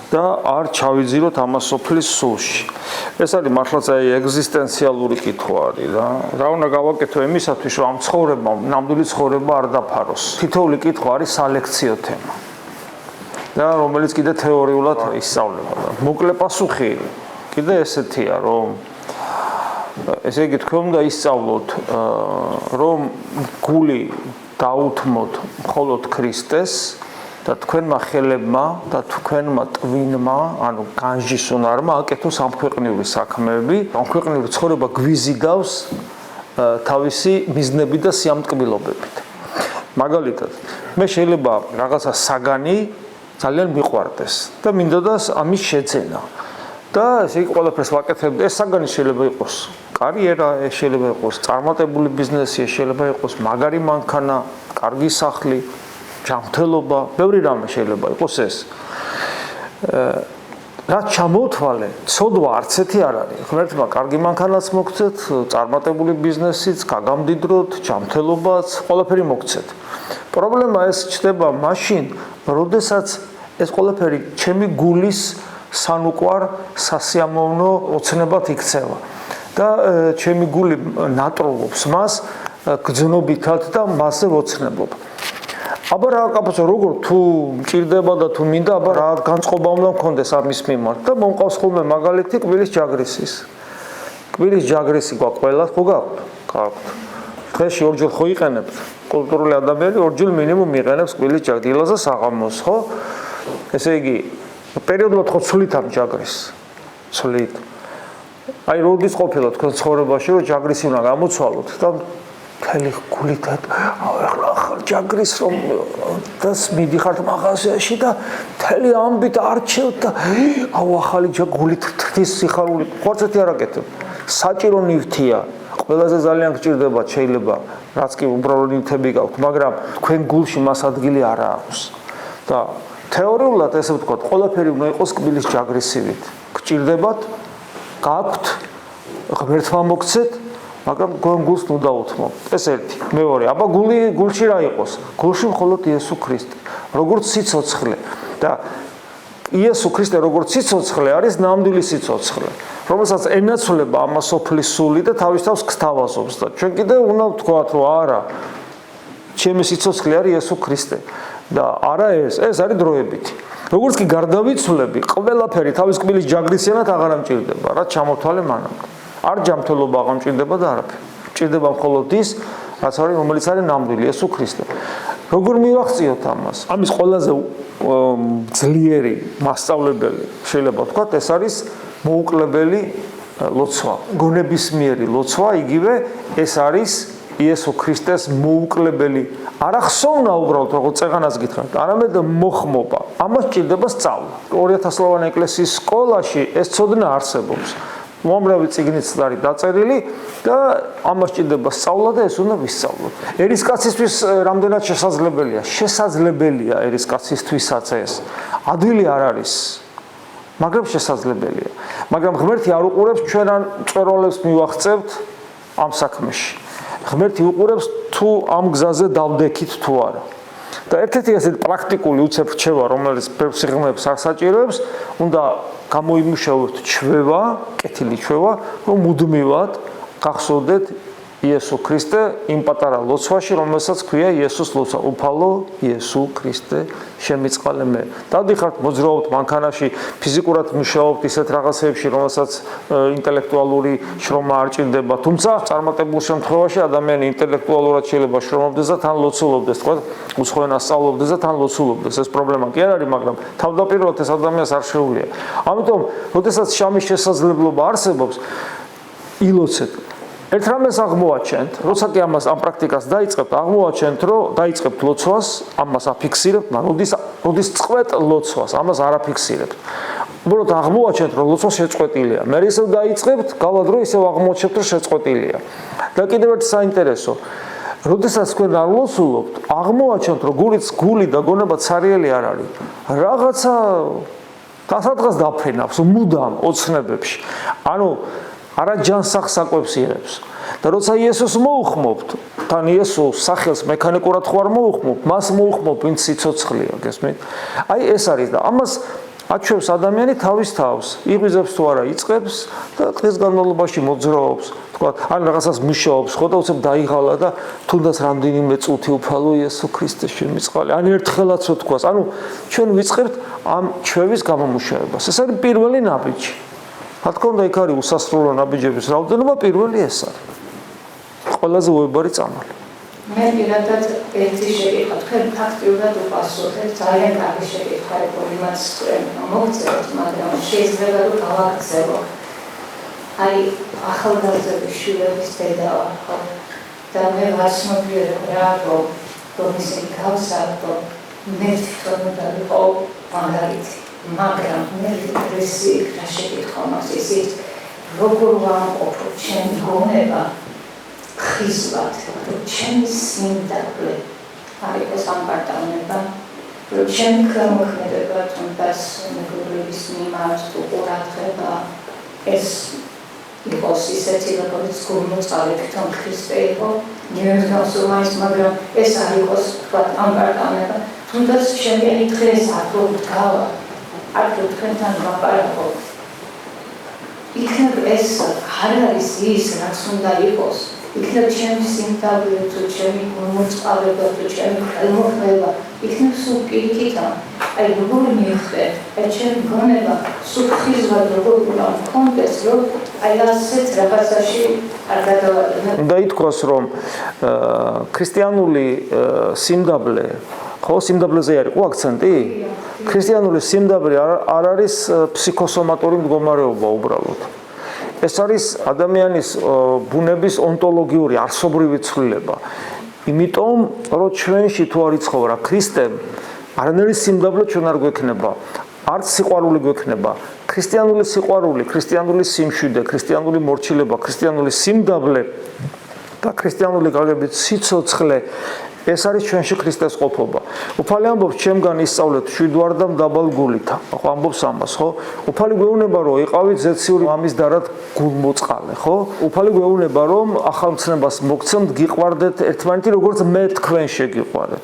და არ ჩავიძიროთ ამას სოფლის სულში. ეს არის მართლაც აი ეგზისტენციალური კითხვა არის რა. რა უნდა გავაკეთო იმისათვის, რომ ამ ცხოვრება, ნამდვილი ცხოვრება არ დაფაროს. თითოეული კითხვა არის სალექციო თემა. და რომელიც კიდე თეორიულად ისწავლება. მოკლე პასუხი კიდე ესეთია, რომ ესე იგი თქვენ უნდა ისწავლოთ, რომ გული დაუთმოთ მხოლოდ ქრისტეს და თქვენმა ხელებმა და თქვენმა ტვინმა, ანუ განჟისუნარმა აკეთოს ამქვეყნიური საქმეები, ამქვეყნიური ცხოვრება გვიზიდავს თავისი მიზნებით და სიამტკბილობებით. მაგალითად, მე შეიძლება რაღაცა საგანი ძალიან მიყვარდეს და მინდოდა ამის შეძენა. და ესე იგი ყველაფერს ვაკეთებდი. ეს საგანი შეიძლება იყოს კარიერა, შეიძლება იყოს წარმატებული ბიზნესი, შეიძლება იყოს მაგარი მანქანა, კარგი სახლი, ჯანმრთელობა, ბევრი რამე შეიძლება იყოს ეს. რაც ჩამოვთვალე, ცოდვა არც ერთი არ არის. ღმერთმა კარგი მანქანაც მოგცეთ, წარმატებული ბიზნესიც, გაგამდიდროთ, ჯანმრთელობაც, ყველაფერი მოგცეთ. პრობლემა ეს ჩნდება მაშინ, როდესაც ეს ყველაფერი ჩემი გულის სანუკვარ სასიამოვნო ოცნებად იქცევა და ჩემი გული ნატროლობს მას გრძნობითად და მასზე ვოცნებობ. აბა რა კაპოცო როგორ თუ მჭირდება და თუ მინდა, აბა რა განწყობა უნდა მქონდეს ამის მიმართ და მომყავს ხოლმე მაგალითი კბილის ჯაგრისის. კბილის ჯაგრისი გვაქვს ყველას, ხო გაქვთ? გაქვთ. დღეში ორჯერ ხო იყენებთ? კულტურული ადამიანი ორჯერ მინიმუმ იყენებს კბილის ჯაგრისს დილას და საღამოს, ხო? ესე იგი პერიოდულად ხო ცვლით ამ ჯაგრისს. ცვლით. აი როდის ყოფილა თქვენ ცხოვრებაში, რომ ჯაგრისი უნდა გამოცვალოთ და მთელი გულით ახლა ახალ ჯაგრის რომ დას მიდიხართ მაღაზიაში და მთელი ამბით არჩევთ და აუ ახალი გულით თვის სიხარული ხორცეთი არ აკეთებ. საჭირო ნივთია. ყველაზე ძალიან გჭირდება შეიძლება რაც კი უბრალო ნივთები გაქვთ, მაგრამ თქვენ გულში მას ადგილი არ აქვს. და თეორიულად ესე ვთქვათ, ყველაფერი უნდა იყოს კბილის ჯაგრისივით. გჭირდებათ, გაქვთ, ღმერთმა მოგცეთ, მაგრამ გულს ნუ დაუთმობ. ეს ერთი. მეორე, აბა გულში რა იყოს? გულში მხოლოდ იესო ქრისტე, როგორც სიცოცხლე. და იესო ქრისტე როგორც სიცოცხლე არის ნამდვილი სიცოცხლე, რომელსაც ენაცვლება ამას სოფლის სული და თავის თავს გთავაზობს და ჩვენ კიდე უნდა ვთქვათ, რომ არა, ჩემი სიცოცხლე არის იესო ქრისტე. და არა ეს არის დროებითი. როგორც კი გარდავიცვლები, ყველაფერი თავის კბილის ჯაგრისიანად აღარ ამჭირდება, რაც ჩამოთვალე მანამდე. არ ჯანმრთელობა აღმჭირდება და არაფერი. მჭირდება მხოლოდ ის, რაც არის, რომელიც არის ნამდვილი იესო ქრისტე. როგორ მივახციოთ ამას? ამის ყველაზე ძლიერი მასწავლებელი შეიძლება ვთქვათ, ეს არის მოუკლებელი ლოცვა, გონებისმიერი ლოცვა, იგივე ეს არის იესო ქრისტეს მოუკლებელი. არა ხსოვნა უბრალოდ როგორც წეღანას გითხრათ, არამედ მოხმობა. ამას ჭირდება სწავლა. 2000-ლოვანი ეკლესიის სკოლაში ეს ცოდნა არსებობს. უამრავი წიგნიც არის დაწერილი და ამას ჭირდება სწავლა და ეს უნდა ვისწავლოთ. ერისკაცისთვის რამდენად შესაძლებელია? შესაძლებელია ერისკაცისთვისაც ეს. ადვილი არ არის. მაგრამ შესაძლებელია. მაგრამ ღმერთი არ უყურებს ჩვენ ან მწვერვალებს მივახწევთ ამ საქმეში. ღმერთი უყურებს თუ ამ გზაზე დავდექით თუ არა. და ერთ-ერთი ასეთ პრაქტიკული უცებ რჩევა, რომელიც სიღრმეებს არ საჭიროებს, უნდა გამოიმუშავოთ ჩვევა, კეთილი ჩვევა, რომ მუდმივად გახსოვდეთ იესო ქრისტე იმ პატარა ლოცვაში, რომელსაც ქვია იესოს ლოცვა, უფალო იესო ქრისტე შემიწყალე მე. დავდიხართ მოძრაობთ მანქანაში, ფიზიკურად მუშაობთ ისეთ რაღაცეებში, რომელსაც ინტელექტუალური შრომა არ ჭირდება, თუმცა წარმატებულ შემთხვევაში ადამიანი ინტელექტუალურად შეიძლება შრომობდეს და თან ლოცულობდეს, თქვა, უცხოენას სწავლობდეს და თან ლოცულობდეს. ეს პრობლემა კი არ არის, მაგრამ თავდაპირველად ეს ადამიანს არ შეუძლია. ამიტომ, როდესაც შამის შესაძლებლობა არსებობს, ილოცეთ. ერთ რამეს აღმოაჩენთ, როცა კი ამას ამ პრაქტიკას დაიწყებთ, აღმოაჩენთ, რომ დაიწყებთ ლოცვას, ამას აფიქსირებთ, მაგრამ როდის წყვეტ ლოცვას, ამას არ აფიქსირებთ. უბრალოდ აღმოაჩენთ, რომ ლოცვა შეწყვეტილია. მე ისევ დაიწყებთ, გავადრო ისევ აღმოაჩენთ, რომ შეწყვეტილია. და კიდევ ერთი საინტერესო, როდესაც თქვენ არ ლოცულობთ, აღმოაჩენთ, რომ გული და გონება ცარიელი არ არის. რაღაცა დასადღას დაფრინავს მუდამ ოცნებებში. ანუ არა ჯანსაღ საკვებს იღებს. და როცა იესოს მოუხმობთ, თან იესოს სახელს მექანიკურად ხო არ მოუხმობ, მას მოუხმობ, ვინც სიცოცხლეა, გესმით? აი ეს არის და ამას აჩვევს ადამიანი თავის თავს, იღვიძებს თუ არა იწყებს და დღის განმავლობაში მოძრაობს, თქვა, ან რაღაცას მუშაობს, ხო და უცებ დაიღალა და თუნდაც რამდენიმე წუთი უფალო იესო ქრისტე შემიწყალე, ან ერთხელაც რო თქვას, ანუ ჩვენ ვიწყებთ ამ ჩვევის გამომუშავებას. ეს არის პირველი ნაბიჯი. რა თქმა უნდა, იქ არის უსასრულო ნაბიჯების რაოდენობა, პირველი ეს არის. ყველაზე უებარი წამალი. მე პირადად ერთი შეკითხვა, თქვენ ფაქტიურად უპასუხეთ, ძალიან კარგი შეკითხვა იყო, იმას მოგწერთ, მაგრამ შეიძლება რომ გავაქცევო. აი, ახალგაზრდების შვილების დედა ვარ, ხო? და მე ვაცნობიერებ რა, რომ ისინი გავსარდო, მე თვითონ უნდა ვიყო მაგალითი. მაგრამ მე ეს რა შეკითხვა მაქვს, ისიც როგორ ვამყოფო ჩემი გონება ხიზლად, რომ ჩემი სიმდაბლე არ იყოს ამბარტავნება, რომ ჩემი ქრომოქმედება თუნდაც მეგობრების მიმართ თუ ყურადღება ეს იყოს ისეთი, როგორც გულმოწყალე თვითონ ქრისტე იყო, ნიუზნოს უმაის, მაგრამ ეს არ იყოს თქვა ამბარტავნება, თუნდაც შემდგენი დღეს აკრო ვდგავა, აკრო თქვენთან ვაპარაკობ. იქნებ ეს არ არის ის, რაც უნდა იყოს. იქნებ ჩემი სიმდაბლე თუ ჩემი გულმოწყალება თუ ჩემი ხელმოხმება, იქნებ სულ პირიქითა. აი როგორ მივხვდე, აი ჩემი გონება სულ ხიზლად როგორ უნდა მქონდეს, რომ აი ასეთ რაღაცაში არ გადავარდნე. უნდა ითქვას, რომ ქრისტიანული სიმდაბლე, ხო, სიმდაბლეზე არის ყო აქცენტი? ქრისტიანული სიმდაბლე არ არის ფსიქოსომატური მდგომარეობა უბრალოდ. ეს არის ადამიანის ბუნების ონტოლოგიური არსობრივი ცვლილება. იმიტომ, რომ ჩვენში თუ არ იცხოვრა ქრისტე, არანაირი სიმდაბლე ჩვენ არ გვექნება. არც სიყვარული გვექნება. ქრისტიანული სიყვარული, ქრისტიანული სიმშვიდე, ქრისტიანული მორჩილება, ქრისტიანული სიმდაბლე და ქრისტიანული გაგებით სიცოცხლე ეს არის ჩვენში ქრისტეს ყოფობა. უფალი ამბობს, ჩემგან ისწავლეთ შვიდვარ და მდაბალ გულით. ხო, ამბობს ამას, ხო? უფალი გვეუბნება, რომ იყავით ზეციური მამის დარად გულმოწყალე, ხო? უფალი გვეუბნება, რომ ახალ მცნებას მოგცემთ, გიყვარდეთ ერთმანეთი, როგორც მე თქვენ შეგიყვარეთ.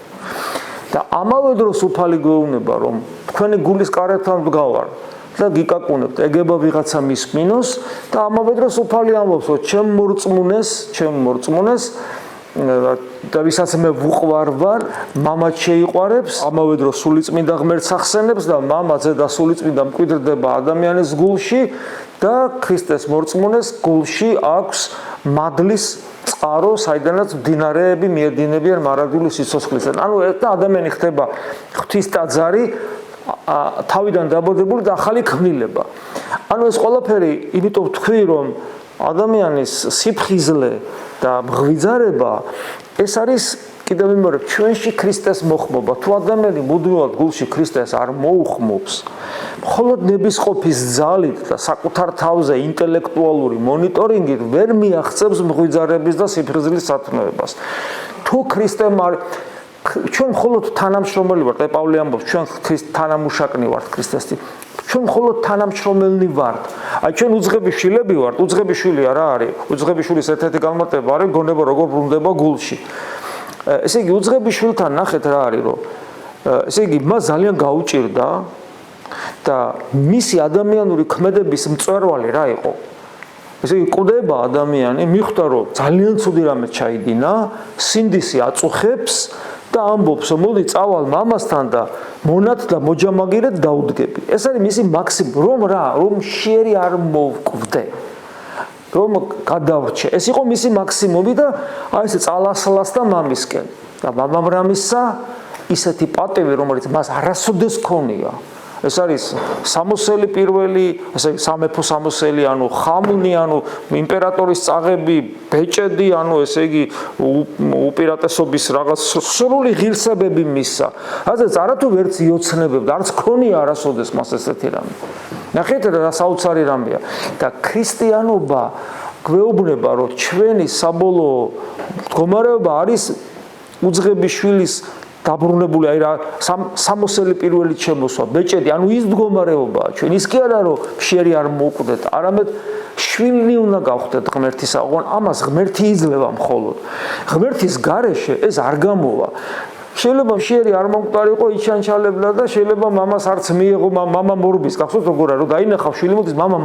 და ამავე დროს უფალი გვეუბნება, რომ თქვენი გულის კარებთან ვდგავარ და გიკაკუნებთ, ეგება ვიღაცა მისმინოს და ამავე დროს უფალი ამბობს, რომ ჩემ მორწმუნეს და ვისაც მე ვუყვარ ვარ, მამაც შეიყვარებს, ამავე დროს სულიწმინდა ღმერთს ახსენებს და მამაძე და სულიწმინდა მკვიდრდება ადამიანის გულში და ქრისტეს მორწმუნეს გულში აქვს მადლის წყარო, საიდანაც მდინარეები მიედინებიან მარადული სიცოცხლისგან. ანუ ეს ადამიანი ხდება ღვთის ტაძარი, თავიდან დაბადებული და ახალი ქმნილება. ანუ ეს ყველაფერი, იმიტომ ვთქვი, რომ ადამიანის სიფხიზლე და მღვიძარება ეს არის კიდევ მეორე ჩვენში ქრისტეს მოხმობა. თუ ადამიანი მუდმივად გულში ქრისტეს არ მოუხმობს, მხოლოდ ნებისყოფის ძალით და საკუთარ თავზე ინტელექტუალური მონიტორინგით ვერ მიაღწევს მღვიძარების და სიფხიზლის სათნოებას. თუ ქრისტემ არ ჩვენ მხოლოდ თანამშრომელი ვართ, აი პავლე ამბობს, ჩვენ თანამუშაკნი ვართ ქრისტესთან. ჩვენ მხოლოდ თანამშრომელნი ვართ. აი ჩვენ უძღების შვილები ვართ, უძღების შვილი არა არის. უძღების შვილის ერთ-ერთი განმარტება არის გონება როგორ ბრუნდება გულში. ესე იგი უძღების შვილთან ნახეთ რა არის, რომ ესე იგი მას ძალიან გაუჭირდა და მისი ადამიანური ქმედების მწვერვალი რა იყო? ესე იგი კვდება ადამიანი, მიხვდა რომ ძალიან ცუდი რამე ჩაიდინა, სინდისი აწუხებს და ამბობს, მოდი წავალ მამასთან და მონად და მოჯამაგირეთ დაუდგები. ეს არის მისი მაქსიმუმ, რომ შიერი არ მოვკვდე. რომ გადავრჩე. ეს იყო მისი მაქსიმუმი და აი ესე წალასლასდა მამისკენ. და მამამ რამისა ისეთი პატივი, რომელიც მას არასოდეს ქონია. ეს არის სამოსელი პირველი, ესე იგი სამეფო სამოსელი, ანუ ხამუნი, ანუ იმპერატორის წაღები, ბეჭედი, ანუ ესე იგი უპირატესობის რაღაც სრული ღირსებები მისცა. ასეც არათუ ვერც იოცნებებდა, არც ქონია არასოდეს მას ესეთი რამე. ნახეთ რა საოცარი რამეა და ქრისტიანობა გვეუბნება, რომ ჩვენი საბოლოო მდგომარეობა არის უძღების შვილის დაბრუნებული, აი რა სამოსელი პირველი ჩემოსვა, ბეჭედი, ანუ ის მდგომარეობაა ჩვენ. ის კი არა რომ შიერი არ მოუკვდეთ, არამედ შვილი უნდა გავხდეთ ღმერთისა, ოღონდ ამას ღმერთი იძლევა მხოლოდ. ღმერთის გარეშე ეს არ გამოვა. შეიძლება შიერი არ მომკვდარიყო იჩანჩალებდა და შეიძლება მამას არც მიიღო, მამა მორბის, გახსოვთ როგორ არის, რომ დაინახავ შვილი მოდის, მამა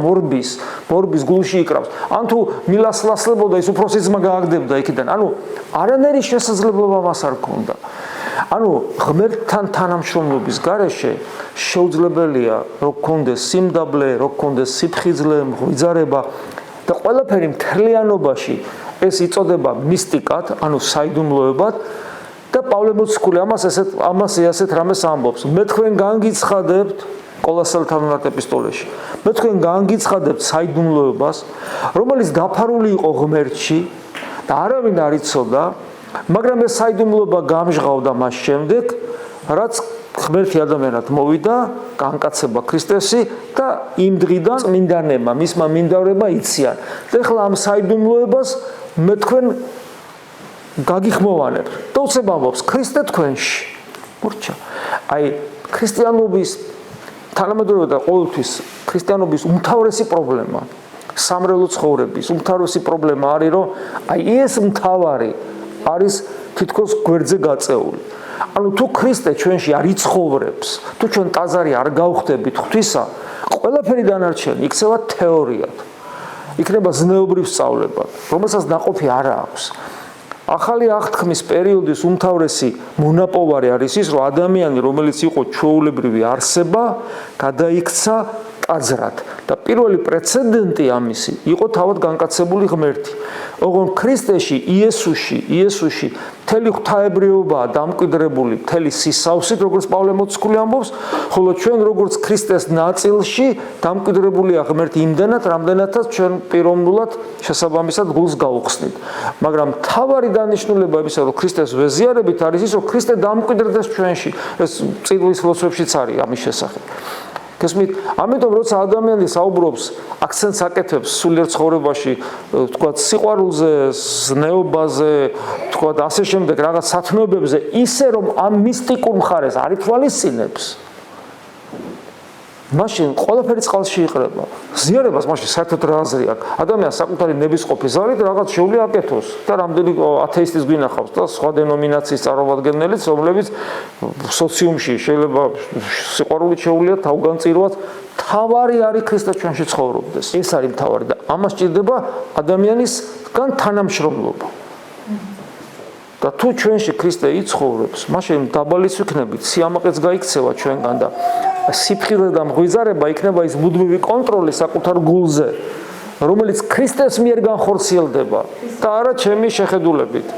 მორბის გულში იკრავს. ან თუ მილასლასლებოდა, ის უფროსი ძმა გააგდებდა იქიდან. ანუ არანაირი შესაძლებლობა მას არ ქონდა. ანუ ღმერთთან თანამშრომლობის გარეშე შეუძლებელია რომ გქონდეს სიმდაბლე, რომ გქონდეს სიფხიზლე, მღვიძარება და ყველაფერი მთლიანობაში ეს იწოდება მისტიკად, ანუ საიდუმლოებად და პავლე მოციქული ამას ასეთ რამეს ამბობს. მე თქვენ განგიცხადებთ კოლოსელთა მიმართ ეპისტოლეში. მე თქვენ განგიცხადებთ საიდუმლოებას, რომელიც დაფარული იყო ღმერთში და არავინ არ იცოდა, მაგრამ ეს საიდუმლოება გამჟღავდა მას შემდეგ, რაც ღმერთი ადამიანად მოვიდა, განკაცება ქრისტესი და იმ დღიდან წმინდანებმა, მისმა მინდავრებმა იციან. და ეხლა ამ საიდუმლოებას მე თქვენ გაგიხმოვანებთ. და უცებ ამბობს ქრისტე თქვენში. მორჩა. აი ქრისტიანობის თანამედროვე და ყოველთვის ქრისტიანობის უმთავრესი პრობლემა, სამრევლო ცხოვრების უმთავრესი პრობლემა არის, რომ აი ეს მთავარი არის თითქოს გვერდზე გაწეული. ანუ თუ ქრისტე ჩვენში არ იცხოვრებს, თუ ჩვენ ტაძარი არ გავხდებით ღვთისა, ყველაფერი დანარჩენი იქცევა თეორიად. იქნება ზნეობრივ სწავლებად, რომელსაც ნაყოფი არ აქვს. ახალი აღთქმის პერიოდის უმთავრესი მონაპოვარი არის ის, რომ ადამიანი, რომელიც იყო ჩვეულებრივი არსება, გადაიქცა ტაძრად და პირველი პრეცედენტი ამისი იყო თავად განკაცებული ღმერთი. ოღონდ ქრისტეში, იესოში მთელი ღვთაებრიობაა დამკვიდრებული მთელი სისავსით, როგორც პავლე მოციქული ამბობს, ხოლო ჩვენ როგორც ქრისტეს ნაწილში დამკვიდრებულია ღმერთი იმდენად, რამდენადაც ჩვენ პიროვნულად შესაბამისად გულს გავუხსნით. მაგრამ მთავარი დანიშნულება იმისა, რომ ქრისტეს ვეზიარებით არის ის, რომ ქრისტე დამკვიდრდეს ჩვენში. ეს წიგნის ლოცვებშიც არის ამის შესახებ. გესმით? ამიტომ როცა ადამიანი საუბრობს, აქცენტს აკეთებს სულიერ ცხოვრებაში, თქვათ სიყვარულზე, ზნეობაზე, თქვათ ასე შემდეგ რაღაც სათნოებებზე, ისე რომ ამ მისტიკურ მხარეს არ ითვალისწინებს, მაშინ ყველაფერი წყალში იყრება. ზიარებას მაშინ საერთოდ რა აზრი აქვს? ადამიანს საკუთარი ნებისყოფის ზარით რაღაც შეუძლია აკეთოს და რამდენი ათეისტის გვინახავს და სხვა დენომინაციის წარმომადგენელიც, რომლებიც სოციუმში შეიძლება სიყვარულით შეუძლია თავგანწირვას, თავარი არის ქრისტე ჩვენში ცხოვრობდეს. ეს არის თავარი და ამას ჭირდება ადამიანისგან თანამშრომლობა. და თუ ჩვენში ქრისტე იცხოვრებს, მაშინ დაბალის ვიქნებით, სიამაყეც გაიქცევა ჩვენგან და სიფხიზლე და მღვიძარება იქნება ის მუდმივი კონტროლი საკუთარ გულზე, რომელიც ქრისტეს მიერ განხორციელდება და არა ჩემი შეხედულებით.